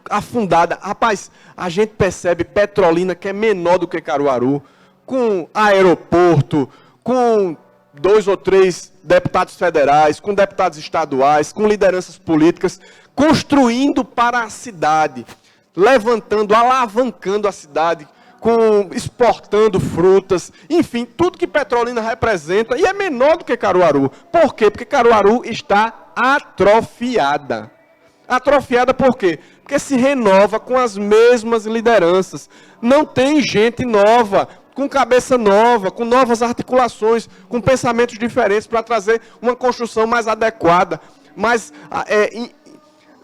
afundada. Rapaz, a gente percebe Petrolina, que é menor do que Caruaru, com aeroporto, com 2 ou 3 deputados federais, com deputados estaduais, com lideranças políticas, construindo para a cidade, levantando, alavancando a cidade, exportando frutas, enfim, tudo que Petrolina representa, e é menor do que Caruaru. Por quê? Porque Caruaru está atrofiada. Atrofiada por quê? Porque se renova com as mesmas lideranças. Não tem gente nova, com cabeça nova, com novas articulações, com pensamentos diferentes para trazer uma construção mais adequada,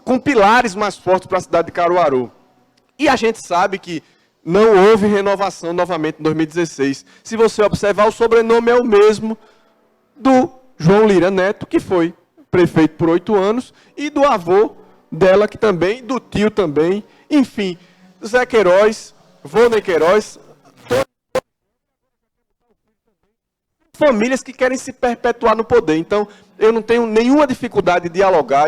com pilares mais fortes para a cidade de Caruaru. E a gente sabe que não houve renovação novamente em 2016. Se você observar, o sobrenome é o mesmo do João Lira Neto, que foi prefeito por 8 anos, e do avô dela, que também, do tio também, enfim, Zé Queiroz, Vônei Queiroz, famílias que querem se perpetuar no poder. Então, eu não tenho nenhuma dificuldade de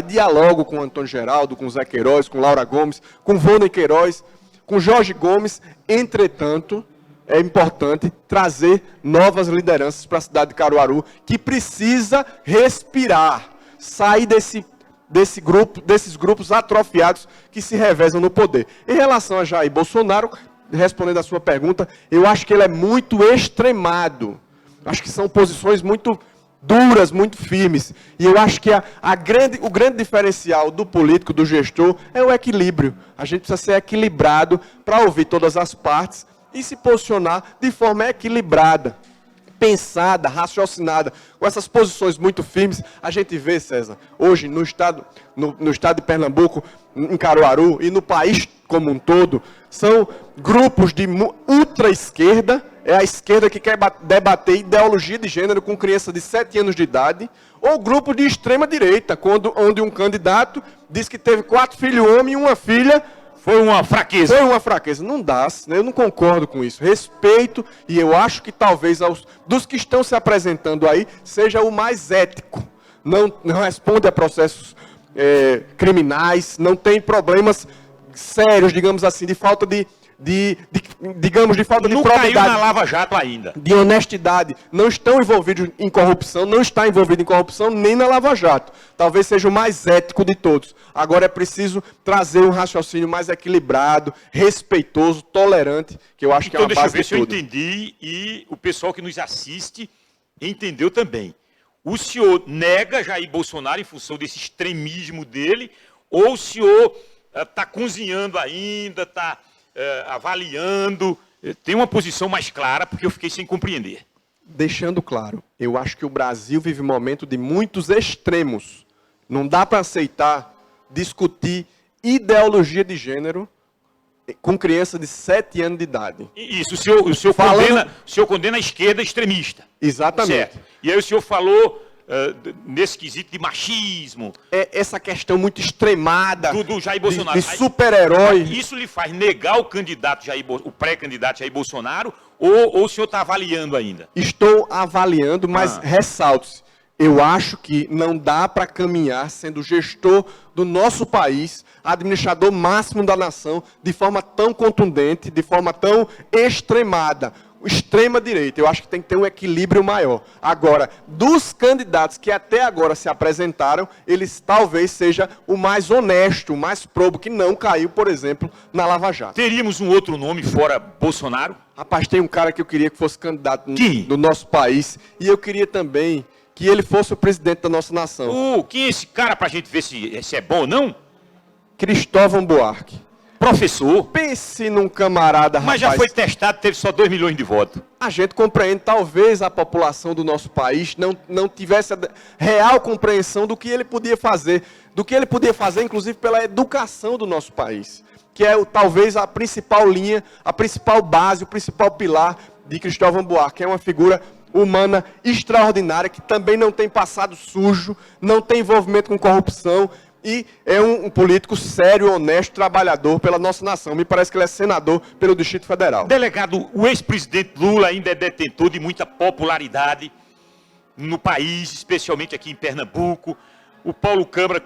dialogo com Antônio Geraldo, com Zé Queiroz, com Laura Gomes, com Vônei Queiroz, com Jorge Gomes. Entretanto, é importante trazer novas lideranças para a cidade de Caruaru, que precisa respirar, sair desses grupos atrofiados que se revezam no poder. Em relação a Jair Bolsonaro, respondendo a sua pergunta, eu acho que ele é muito extremado. Acho que são posições muito duras, muito firmes. E eu acho que o grande diferencial do político, do gestor, é o equilíbrio. A gente precisa ser equilibrado para ouvir todas as partes e se posicionar de forma equilibrada, pensada, raciocinada. Com essas posições muito firmes, a gente vê, César, hoje no estado de Pernambuco, em Caruaru e no país como um todo, são grupos de ultra-esquerda, é a esquerda que quer debater ideologia de gênero com criança de 7 anos de idade, ou grupo de extrema-direita, onde um candidato diz que teve 4 filhos homens e uma filha. Foi uma fraqueza. Foi uma fraqueza. Não dá, eu não concordo com isso. Respeito, e eu acho que talvez dos que estão se apresentando aí, seja o mais ético. Não responde a processos criminais, não tem problemas sérios, digamos assim, de falta de não probidade, caiu na Lava Jato ainda, de honestidade, não estão envolvidos em corrupção, não está envolvido em corrupção nem na Lava Jato. Talvez seja o mais ético de todos. Agora é preciso trazer um raciocínio mais equilibrado, respeitoso, tolerante, que eu acho que é uma base de tudo. Então deixa eu ver se eu entendi e o pessoal que nos assiste entendeu também. O senhor nega Jair Bolsonaro em função desse extremismo dele, ou o senhor está cozinhando ainda, está avaliando, tem uma posição mais clara, porque eu fiquei sem compreender. Deixando claro, eu acho que o Brasil vive um momento de muitos extremos. Não dá para aceitar, discutir ideologia de gênero com criança de 7 anos de idade. Isso, o senhor condena a esquerda extremista. Exatamente. Certo. E aí o senhor falou nesse quesito de machismo. É essa questão muito extremada Do Jair Bolsonaro. de super-herói. Isso lhe faz negar o pré-candidato Jair Bolsonaro ou o senhor está avaliando ainda? Estou avaliando, mas ressalto-se. Eu acho que não dá para caminhar sendo gestor do nosso país, administrador máximo da nação, de forma tão contundente, de forma tão extremada. Extrema-direita, eu acho que tem que ter um equilíbrio maior. Agora, dos candidatos que até agora se apresentaram, eles talvez seja o mais honesto, o mais probo, que não caiu, por exemplo, na Lava Jato. Teríamos um outro nome fora Bolsonaro? Rapaz, tem um cara que eu queria que fosse candidato do nosso país, e eu queria também que ele fosse o presidente da nossa nação. Quem é esse cara para a gente ver se é bom ou não? Cristóvão Buarque. Professor. Pense num camarada, rapaz. Mas já foi testado, teve só 2 milhões de votos. A gente compreende, talvez a população do nosso país não tivesse a real compreensão do que ele podia fazer. Do que ele podia fazer, inclusive, pela educação do nosso país. Que é talvez a principal linha, a principal base, o principal pilar de Cristóvão Buarque. É uma figura humana extraordinária, que também não tem passado sujo, não tem envolvimento com corrupção, e é um político sério, honesto, trabalhador pela nossa nação. Me parece que ele é senador pelo Distrito Federal. Delegado, o ex-presidente Lula ainda é detentor de muita popularidade no país, especialmente aqui em Pernambuco. O Paulo Câmara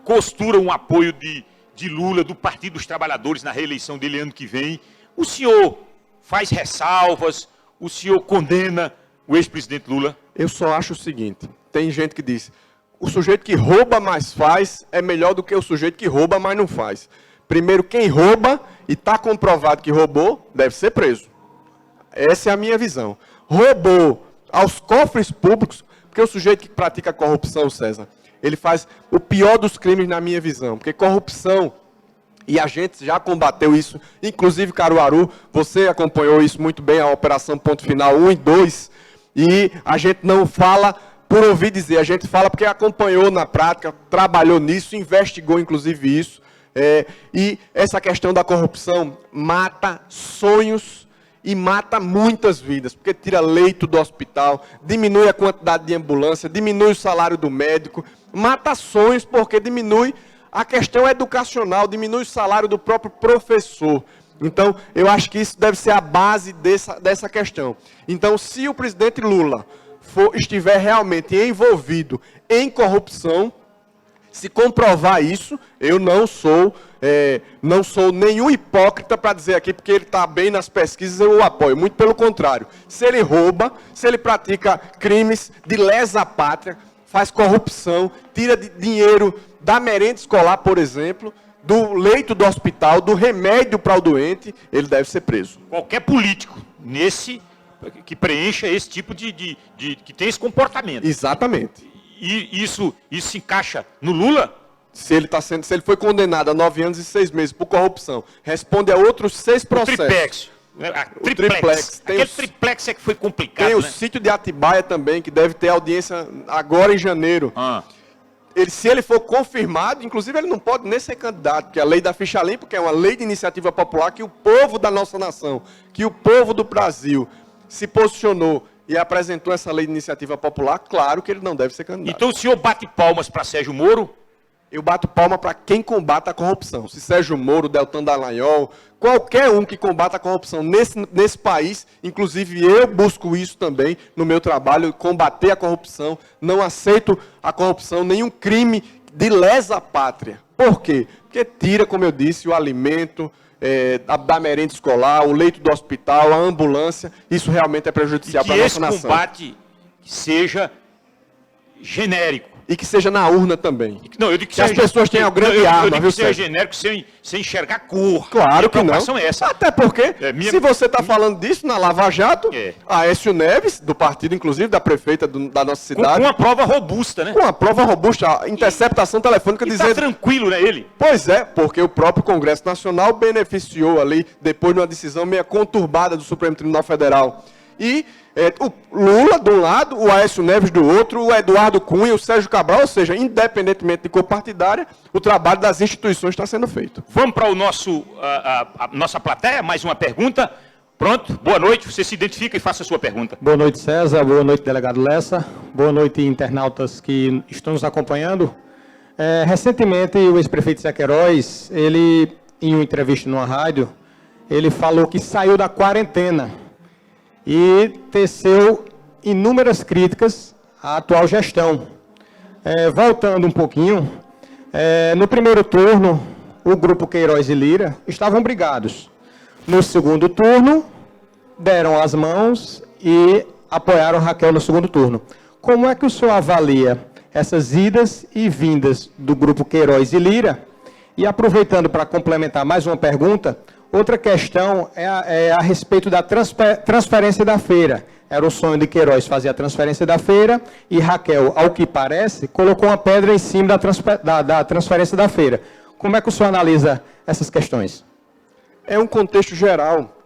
costura um apoio de Lula, do Partido dos Trabalhadores, na reeleição dele ano que vem. O senhor faz ressalvas, o senhor condena o ex-presidente Lula? Eu só acho o seguinte, tem gente que diz, o sujeito que rouba mais faz é melhor do que o sujeito que rouba mais não faz. Primeiro, quem rouba e está comprovado que roubou, deve ser preso. Essa é a minha visão. Roubou aos cofres públicos, porque o sujeito que pratica corrupção, César, ele faz o pior dos crimes na minha visão, porque corrupção, e a gente já combateu isso, inclusive Caruaru, você acompanhou isso muito bem, a Operação Ponto Final 1 e 2, e a gente não fala por ouvir dizer, a gente fala porque acompanhou na prática, trabalhou nisso, investigou inclusive isso. E essa questão da corrupção mata sonhos e mata muitas vidas, porque tira leito do hospital, diminui a quantidade de ambulância, diminui o salário do médico, mata sonhos porque diminui a questão educacional, diminui o salário do próprio professor. Então, eu acho que isso deve ser a base dessa questão. Então, se o presidente Lula estiver realmente envolvido em corrupção, se comprovar isso, eu não sou nenhum hipócrita para dizer aqui, porque ele está bem nas pesquisas, eu o apoio. Muito pelo contrário. Se ele rouba, se ele pratica crimes de lesa pátria, faz corrupção, tira dinheiro da merenda escolar, por exemplo, do leito do hospital, do remédio para o doente, ele deve ser preso. Qualquer político que preencha esse tipo que tem esse comportamento. Exatamente. E isso se encaixa no Lula? Se ele foi condenado a 9 anos e 6 meses por corrupção, responde a outros 6 processos. Triplex. Aquele triplex é que foi complicado, tem o sítio de Atibaia também, que deve ter audiência agora em janeiro. Se ele for confirmado, inclusive ele não pode nem ser candidato, porque a lei da ficha limpa, que é uma lei de iniciativa popular, que o povo da nossa nação, que o povo do Brasil se posicionou e apresentou essa lei de iniciativa popular, claro que ele não deve ser candidato. Então o senhor bate palmas para Sérgio Moro? Eu bato palma para quem combate a corrupção. Se Sérgio Moro, Deltan Dallagnol, qualquer um que combata a corrupção nesse país, inclusive eu busco isso também no meu trabalho, combater a corrupção. Não aceito a corrupção, nenhum crime de lesa pátria. Por quê? Porque tira, como eu disse, o alimento da merenda escolar, o leito do hospital, a ambulância. Isso realmente é prejudicial para a nossa nação. E que esse combate seja genérico. E que seja na urna também. Não, eu digo que as pessoas tenham grande arma, viu, que seja genérico sem enxergar cor. Claro que não. É essa. Até porque, se você está falando disso na Lava Jato, a Aécio Neves, do partido, inclusive, da prefeita da nossa cidade... Com uma prova robusta, né? Com uma prova robusta, a interceptação telefônica dizendo... Está tranquilo, né, ele? Pois é, porque o próprio Congresso Nacional beneficiou ali, depois de uma decisão meio conturbada do Supremo Tribunal Federal. e o Lula de um lado, o Aécio Neves do outro, o Eduardo Cunha, o Sérgio Cabral, ou seja, independentemente de cor partidária, o trabalho das instituições está sendo feito. Vamos para o a nossa plateia, mais uma pergunta. Pronto, boa noite, você se identifica e faça a sua pergunta. Boa noite, César, boa noite, delegado Lessa, boa noite, internautas que estão nos acompanhando. Recentemente, o ex-prefeito Zé Queiroz, ele, em uma entrevista numa rádio, ele falou que saiu da quarentena e teceu inúmeras críticas à atual gestão. Voltando um pouquinho, no primeiro turno, o grupo Queiroz e Lira estavam brigados. No segundo turno, deram as mãos e apoiaram Raquel no segundo turno. Como é que o senhor avalia essas idas e vindas do grupo Queiroz e Lira? E aproveitando para complementar mais uma pergunta, outra questão é a respeito da transferência da feira. Era o sonho de Queiroz fazer a transferência da feira e Raquel, ao que parece, colocou uma pedra em cima da transferência da feira. Como é que o senhor analisa essas questões? É um contexto geral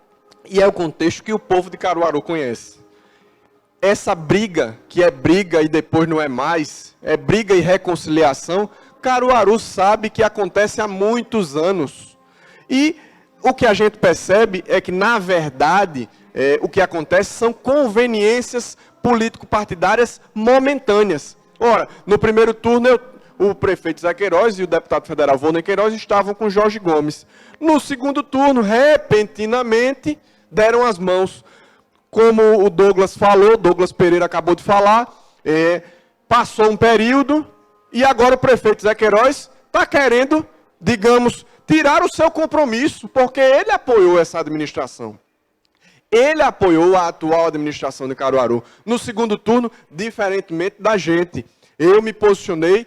e é o contexto que o povo de Caruaru conhece. Essa briga, que é briga e depois não é mais, é briga e reconciliação, Caruaru sabe que acontece há muitos anos. E o que a gente percebe é que, na verdade, o que acontece são conveniências político-partidárias momentâneas. Ora, no primeiro turno, o prefeito Zé Queiroz e o deputado federal Volney Queiroz estavam com Jorge Gomes. No segundo turno, repentinamente, deram as mãos. Como o Douglas falou, Douglas Pereira acabou de falar, passou um período e agora o prefeito Zé Queiroz está querendo, digamos, tirar o seu compromisso, porque ele apoiou essa administração. Ele apoiou a atual administração de Caruaru. No segundo turno, diferentemente da gente, eu me posicionei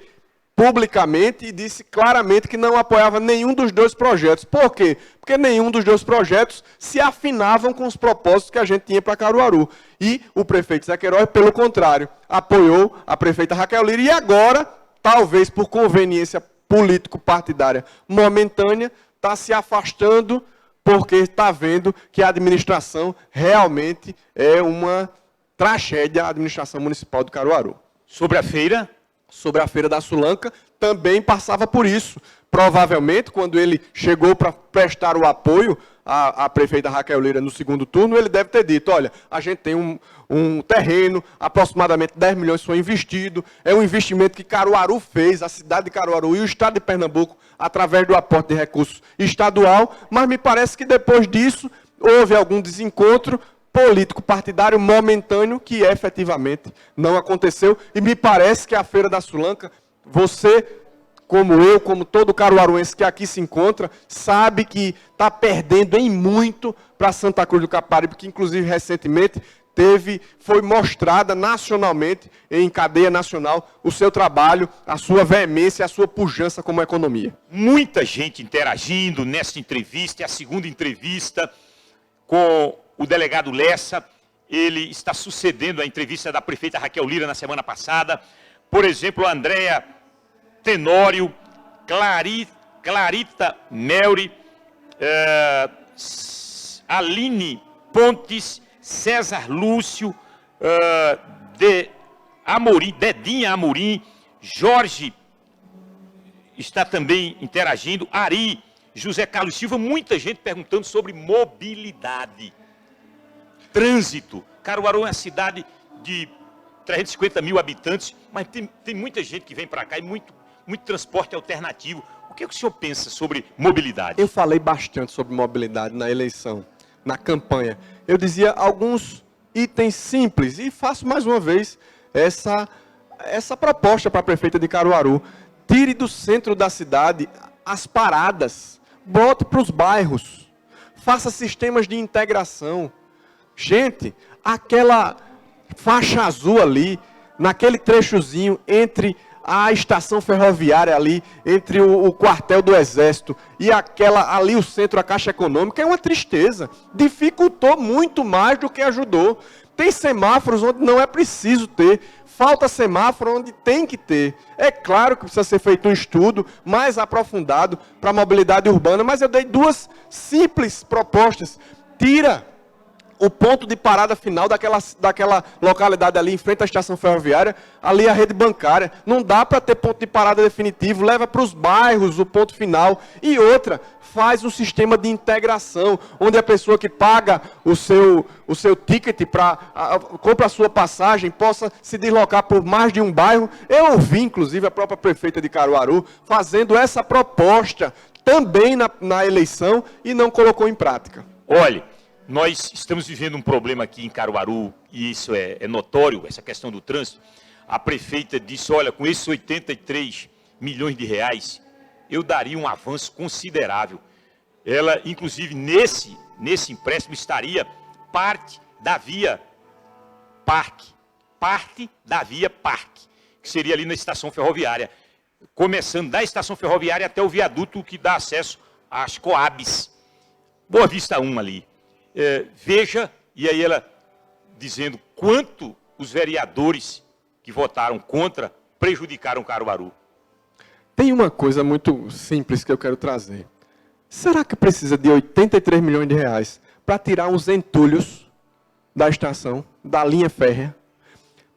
publicamente e disse claramente que não apoiava nenhum dos dois projetos. Por quê? Porque nenhum dos dois projetos se afinavam com os propósitos que a gente tinha para Caruaru. E o prefeito Zé Queiroz, pelo contrário, apoiou a prefeita Raquel Lira e agora, talvez por conveniência político-partidária momentânea, está se afastando porque está vendo que a administração realmente é uma tragédia, a administração municipal de Caruaru. Sobre a feira? Sobre a Feira da Sulanca, também passava por isso. Provavelmente, quando ele chegou para prestar o apoio à prefeita Raquel Lira no segundo turno, ele deve ter dito, olha, a gente tem um terreno, aproximadamente 10 milhões foi investido, é um investimento que Caruaru fez, a cidade de Caruaru e o estado de Pernambuco, através do aporte de recursos estadual, mas me parece que depois disso houve algum desencontro político-partidário momentâneo que efetivamente não aconteceu. E me parece que a Feira da Sulanca, você, como eu, como todo caruaruense que aqui se encontra, sabe que está perdendo em muito para Santa Cruz do Caparibe, que inclusive recentemente foi mostrada nacionalmente, em cadeia nacional, o seu trabalho, a sua veemência, a sua pujança como economia. Muita gente interagindo nessa entrevista, é a segunda entrevista com o delegado Lessa. Ele está sucedendo a entrevista da prefeita Raquel Lira na semana passada. Por exemplo, a Andréa Tenório, Clarita Melri, Aline Pontes, César Lúcio, Dedinha Amorim, Jorge está também interagindo, Ari, José Carlos Silva, muita gente perguntando sobre mobilidade. Trânsito. Caruaru é uma cidade de 350 mil habitantes, mas tem muita gente que vem para cá e muito transporte alternativo. O que o senhor pensa sobre mobilidade? Eu falei bastante sobre mobilidade na eleição, na campanha. Eu dizia alguns itens simples e faço mais uma vez essa proposta para a prefeita de Caruaru. Tire do centro da cidade as paradas, bote para os bairros, faça sistemas de integração. Gente, aquela faixa azul ali, naquele trechozinho entre a estação ferroviária ali, entre o quartel do Exército e aquela ali, o centro, a Caixa Econômica, é uma tristeza. Dificultou muito mais do que ajudou. Tem semáforos onde não é preciso ter, falta semáforo onde tem que ter. É claro que precisa ser feito um estudo mais aprofundado para a mobilidade urbana, mas eu dei duas simples propostas. Tira o ponto de parada final daquela localidade ali, em frente à estação ferroviária, ali a rede bancária. Não dá para ter ponto de parada definitivo, leva para os bairros o ponto final. E outra, faz um sistema de integração, onde a pessoa que paga o seu ticket, compra a sua passagem, possa se deslocar por mais de um bairro. Eu ouvi, inclusive, a própria prefeita de Caruaru fazendo essa proposta também na eleição e não colocou em prática. Olha, nós estamos vivendo um problema aqui em Caruaru, e isso é notório, essa questão do trânsito. A prefeita disse, olha, com esses 83 milhões de reais, eu daria um avanço considerável. Ela, inclusive, nesse empréstimo estaria parte da via Parque, que seria ali na estação ferroviária, começando da estação ferroviária até o viaduto que dá acesso às Coabs. Boa Vista 1 ali. Veja, e aí ela dizendo quanto os vereadores que votaram contra prejudicaram Caruaru. Tem uma coisa muito simples que eu quero trazer. Será que precisa de 83 milhões de reais para tirar uns entulhos da estação, da linha férrea?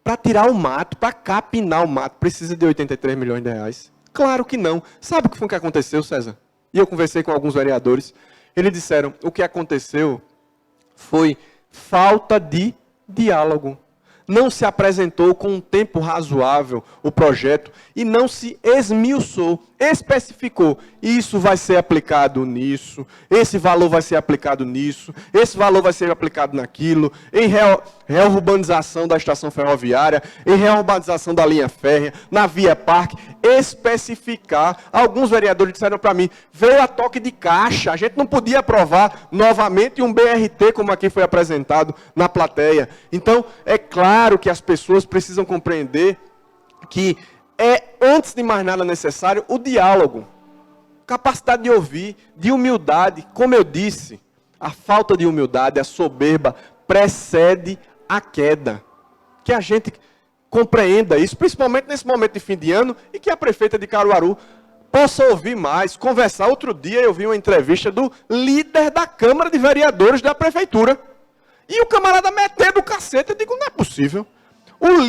Para tirar o mato, para capinar o mato, precisa de 83 milhões de reais? Claro que não. Sabe o que foi que aconteceu, César? E eu conversei com alguns vereadores. Eles disseram, o que aconteceu foi falta de diálogo. Não se apresentou com um tempo razoável o projeto e não se esmiuçou, especificou. Isso vai ser aplicado nisso, esse valor vai ser aplicado nisso, esse valor vai ser aplicado naquilo, em reurbanização da estação ferroviária, em reurbanização da linha férrea, na via parque, especificar. Alguns vereadores disseram para mim, veio a toque de caixa, a gente não podia aprovar novamente um BRT, como aqui foi apresentado na plateia. Então, é claro que as pessoas precisam compreender que é, antes de mais nada, necessário o diálogo. Capacidade de ouvir, de humildade. Como eu disse, a falta de humildade, a soberba, precede a queda. Que a gente compreenda isso, principalmente nesse momento de fim de ano, e que a prefeita de Caruaru possa ouvir mais, conversar. Outro dia eu vi uma entrevista do líder da Câmara de Vereadores da Prefeitura. E o camarada metendo o cacete, eu digo, não é possível. O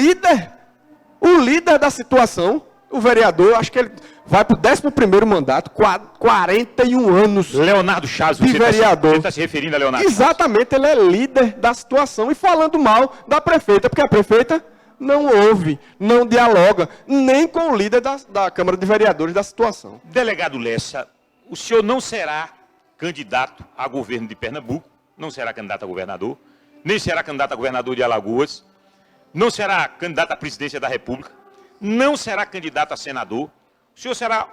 líder da situação, o vereador, acho que ele vai para o 11º mandato, 41 anos Leonardo Chaves, de vereador. Você está se referindo a Leonardo Exatamente, Chaves. Ele é líder da situação e falando mal da prefeita, porque a prefeita não ouve, não dialoga, nem com o líder da Câmara de Vereadores da situação. Delegado Lessa, o senhor não será candidato a governo de Pernambuco, não será candidato a governador, nem será candidato a governador de Alagoas, não será candidato à presidência da República, não será candidato a senador. O senhor será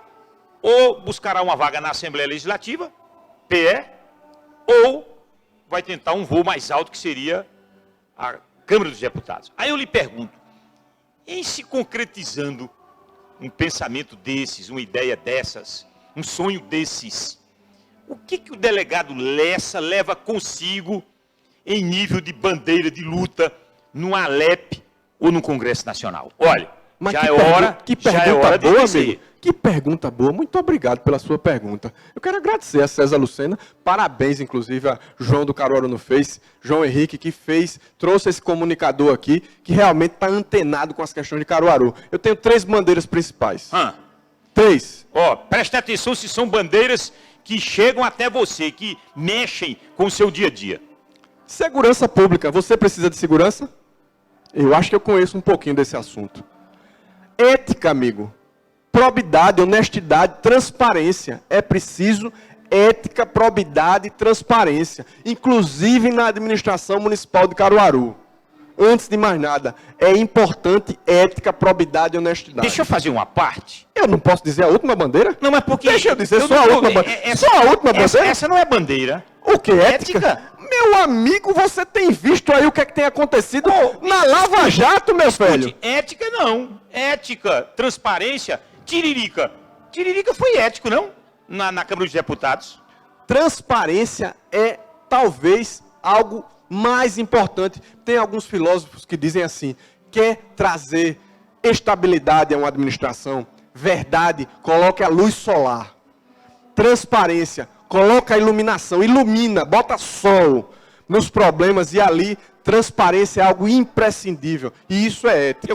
ou buscará uma vaga na Assembleia Legislativa, PE, ou vai tentar um voo mais alto, que seria a Câmara dos Deputados. Aí eu lhe pergunto, em se concretizando um pensamento desses, uma ideia dessas, um sonho desses, o que o delegado Lessa leva consigo em nível de bandeira de luta no Alep ou no Congresso Nacional? Olha, mas já é hora de boa, dizer. amigo. Que pergunta boa. Muito obrigado pela sua pergunta. Eu quero agradecer a César Lucena. Parabéns, inclusive, a João do Caruaru no Face, João Henrique, que trouxe esse comunicador aqui, que realmente está antenado com as questões de Caruaru. Eu tenho 3 bandeiras principais. 3. Ó, preste atenção se são bandeiras que chegam até você, que mexem com o seu dia a dia. Segurança pública. Você precisa de segurança? Eu acho que eu conheço um pouquinho desse assunto. Ética, amigo. Probidade, honestidade, transparência. É preciso ética, probidade e transparência. Inclusive na administração municipal de Caruaru. Antes de mais nada, é importante ética, probidade e honestidade. Deixa eu fazer uma parte. Eu não posso dizer a última bandeira? Não, mas porque... Deixa eu dizer só a última bandeira. Só a última bandeira? Essa não é bandeira. O que? Ética? Meu amigo, você tem visto aí o que é que tem acontecido na Lava Jato, meu velho? Ética não. Ética, transparência, tiririca. Tiririca foi ético, não? Na Câmara dos Deputados. Transparência é talvez algo mais importante. Tem alguns filósofos que dizem assim, quer trazer estabilidade a uma administração, verdade, coloque a luz solar. Transparência, coloca a iluminação, ilumina, bota sol. nos problemas e ali transparência é algo imprescindível. E isso é ética.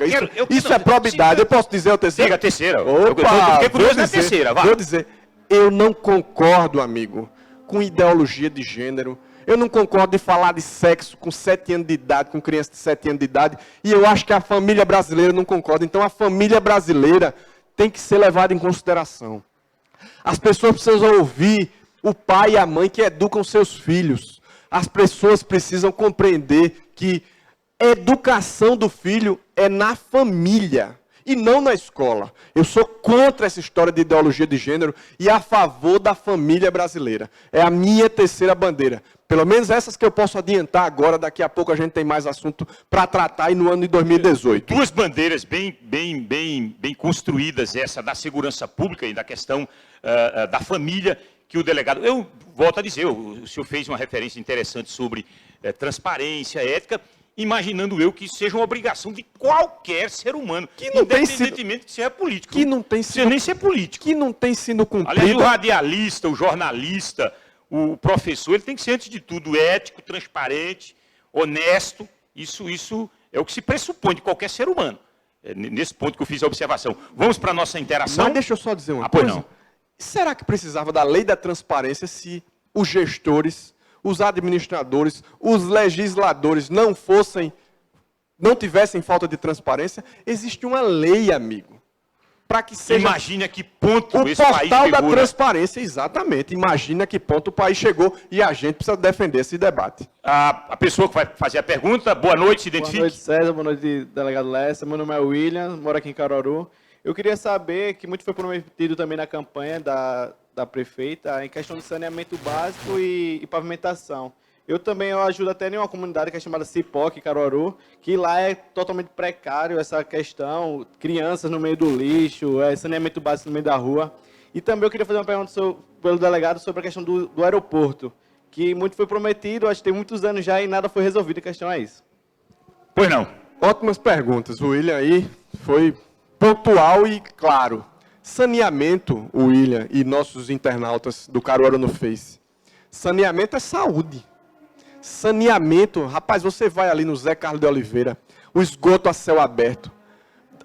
Isso é probidade. Eu posso dizer a terceira? Diga a terceira. Opa, eu fiquei curioso na terceira. Vai. Vou dizer, eu não concordo, amigo, com ideologia de gênero. Eu não concordo de falar de sexo com 7 anos de idade, com criança de 7 anos de idade. E eu acho que a família brasileira não concorda. Então, a família brasileira tem que ser levada em consideração. As pessoas precisam ouvir o pai e a mãe que educam seus filhos. As pessoas precisam compreender que a educação do filho é na família e não na escola. Eu sou contra essa história de ideologia de gênero e a favor da família brasileira. É a minha terceira bandeira. Pelo menos essas que eu posso adiantar agora, daqui a pouco a gente tem mais assunto para tratar aí no ano de 2018. Duas bandeiras bem construídas, essa da segurança pública e da questão da família, que o delegado... Eu volto a dizer, o senhor fez uma referência interessante sobre transparência, ética, imaginando eu que isso seja uma obrigação de qualquer ser humano, que não independentemente de ser político. Que não tem sido, nem ser político. Que não tem sido cumprido. Aliás, o radialista, o jornalista, o professor, ele tem que ser, antes de tudo, ético, transparente, honesto. Isso é o que se pressupõe de qualquer ser humano. É nesse ponto que eu fiz a observação. Vamos para a nossa interação. Mas deixa eu só dizer uma coisa. Pois não. Será que precisava da lei da transparência se os gestores, os administradores, os legisladores não tivessem falta de transparência? Existe uma lei, amigo, para que seja... Imagine a que ponto o esse país chegou. O portal da transparência, exatamente. Imagina a que ponto o país chegou e a gente precisa defender esse debate. A pessoa que vai fazer a pergunta, boa noite, se identifique. Boa noite, César. Boa noite, delegado Lessa. Meu nome é William, moro aqui em Caruaru. Eu queria saber, que muito foi prometido também na campanha da prefeita, em questão de saneamento básico e pavimentação. Eu ajudo até em uma comunidade que é chamada Cipoc, Caruaru, que lá é totalmente precário essa questão, crianças no meio do lixo, saneamento básico no meio da rua. E também eu queria fazer uma pergunta pelo delegado sobre a questão do aeroporto, que muito foi prometido, acho que tem muitos anos já e nada foi resolvido em questão a isso. Pois não. Ótimas perguntas. O William aí foi pontual e claro. Saneamento, o William e nossos internautas do Caruaru no Face. Saneamento é saúde. Saneamento, rapaz, você vai ali no Zé Carlos de Oliveira, o esgoto a céu aberto,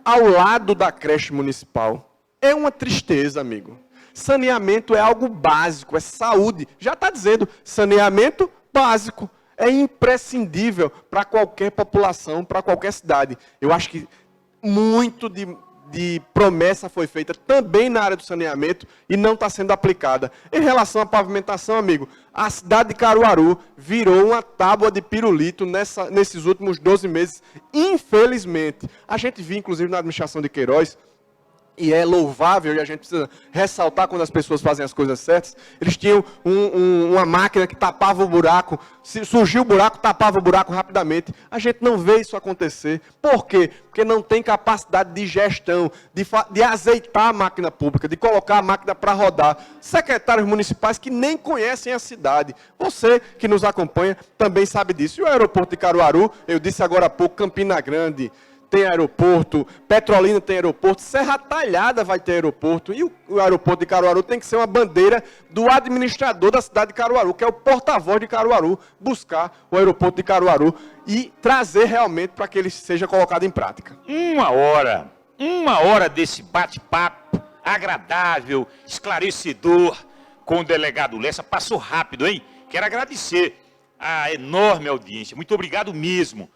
ao lado da creche municipal. É uma tristeza, amigo. Saneamento é algo básico, é saúde. Já está dizendo, saneamento básico. É imprescindível para qualquer população, para qualquer cidade. Eu acho que muito de promessa foi feita também na área do saneamento e não está sendo aplicada. Em relação à pavimentação, amigo, a cidade de Caruaru virou uma tábua de pirulito nesses últimos 12 meses, infelizmente. A gente viu, inclusive, na administração de Queiroz, e é louvável, e a gente precisa ressaltar quando as pessoas fazem as coisas certas, eles tinham uma máquina que tapava o buraco, se surgiu o buraco, tapava o buraco rapidamente. A gente não vê isso acontecer. Por quê? Porque não tem capacidade de gestão, de azeitar a máquina pública, de colocar a máquina para rodar. Secretários municipais que nem conhecem a cidade. Você que nos acompanha também sabe disso. E o aeroporto de Caruaru, eu disse agora há pouco, Campina Grande tem aeroporto, Petrolina tem aeroporto, Serra Talhada vai ter aeroporto, e o aeroporto de Caruaru tem que ser uma bandeira do administrador da cidade de Caruaru, que é o porta-voz de Caruaru, buscar o aeroporto de Caruaru e trazer realmente para que ele seja colocado em prática. Uma hora desse bate-papo agradável, esclarecedor com o delegado Lessa, passou rápido, hein? Quero agradecer a enorme audiência, muito obrigado mesmo.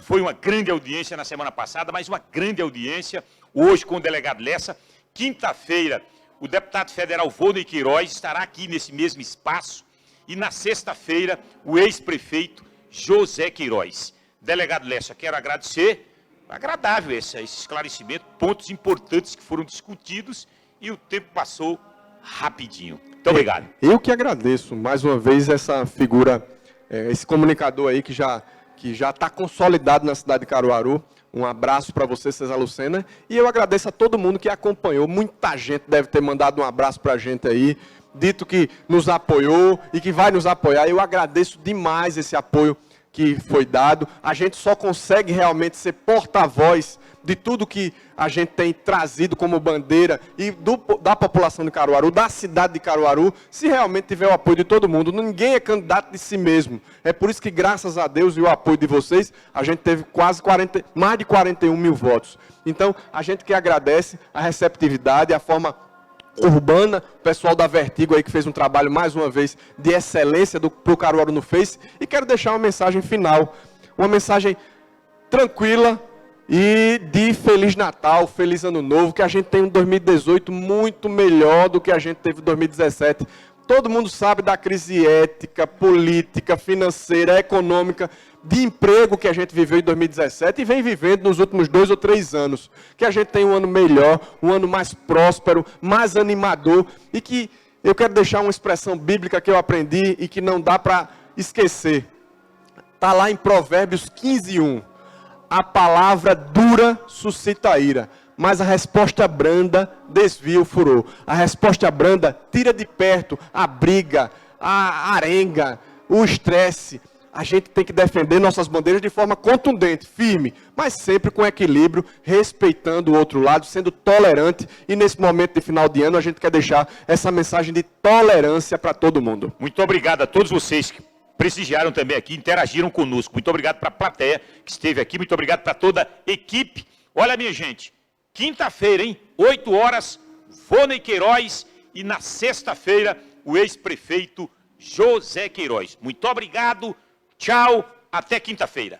Foi uma grande audiência na semana passada, mas uma grande audiência hoje com o delegado Lessa. Quinta-feira, o deputado federal Volney Queiroz estará aqui nesse mesmo espaço. E na sexta-feira, o ex-prefeito José Queiroz. Delegado Lessa, quero agradecer. Agradável esse esclarecimento, pontos importantes que foram discutidos e o tempo passou rapidinho. Muito obrigado. Eu que agradeço mais uma vez essa figura, esse comunicador aí que já está consolidado na cidade de Caruaru. Um abraço para você, César Lucena. E eu agradeço a todo mundo que acompanhou. Muita gente deve ter mandado um abraço para a gente aí, dito que nos apoiou e que vai nos apoiar. Eu agradeço demais esse apoio que foi dado. A gente só consegue realmente ser porta-voz de tudo que a gente tem trazido como bandeira e da população de Caruaru, da cidade de Caruaru, se realmente tiver o apoio de todo mundo. Ninguém é candidato de si mesmo. É por isso que, graças a Deus e o apoio de vocês, a gente teve mais de 41 mil votos. Então, a gente que agradece a receptividade, a forma urbana, o pessoal da Vertigo aí que fez um trabalho, mais uma vez, de excelência para o Caruaru no Face. E quero deixar uma mensagem final, uma mensagem tranquila e de Feliz Natal, Feliz Ano Novo, que a gente tem um 2018 muito melhor do que a gente teve em 2017. Todo mundo sabe da crise ética, política, financeira, econômica, de emprego que a gente viveu em 2017 e vem vivendo nos últimos 2 ou 3 anos. Que a gente tem um ano melhor, um ano mais próspero, mais animador e que eu quero deixar uma expressão bíblica que eu aprendi e que não dá para esquecer. Está lá em Provérbios 15:1. A palavra dura suscita a ira, mas a resposta branda desvia o furor. A resposta branda tira de perto a briga, a arenga, o estresse. A gente tem que defender nossas bandeiras de forma contundente, firme, mas sempre com equilíbrio, respeitando o outro lado, sendo tolerante. E nesse momento de final de ano, a gente quer deixar essa mensagem de tolerância para todo mundo. Muito obrigado a todos vocês que prestigiaram também aqui, interagiram conosco. Muito obrigado para a plateia que esteve aqui, muito obrigado para toda a equipe. Olha, minha gente, quinta-feira, hein? 8 horas, Vônei Queiroz e na sexta-feira, o ex-prefeito José Queiroz. Muito obrigado, tchau, até quinta-feira.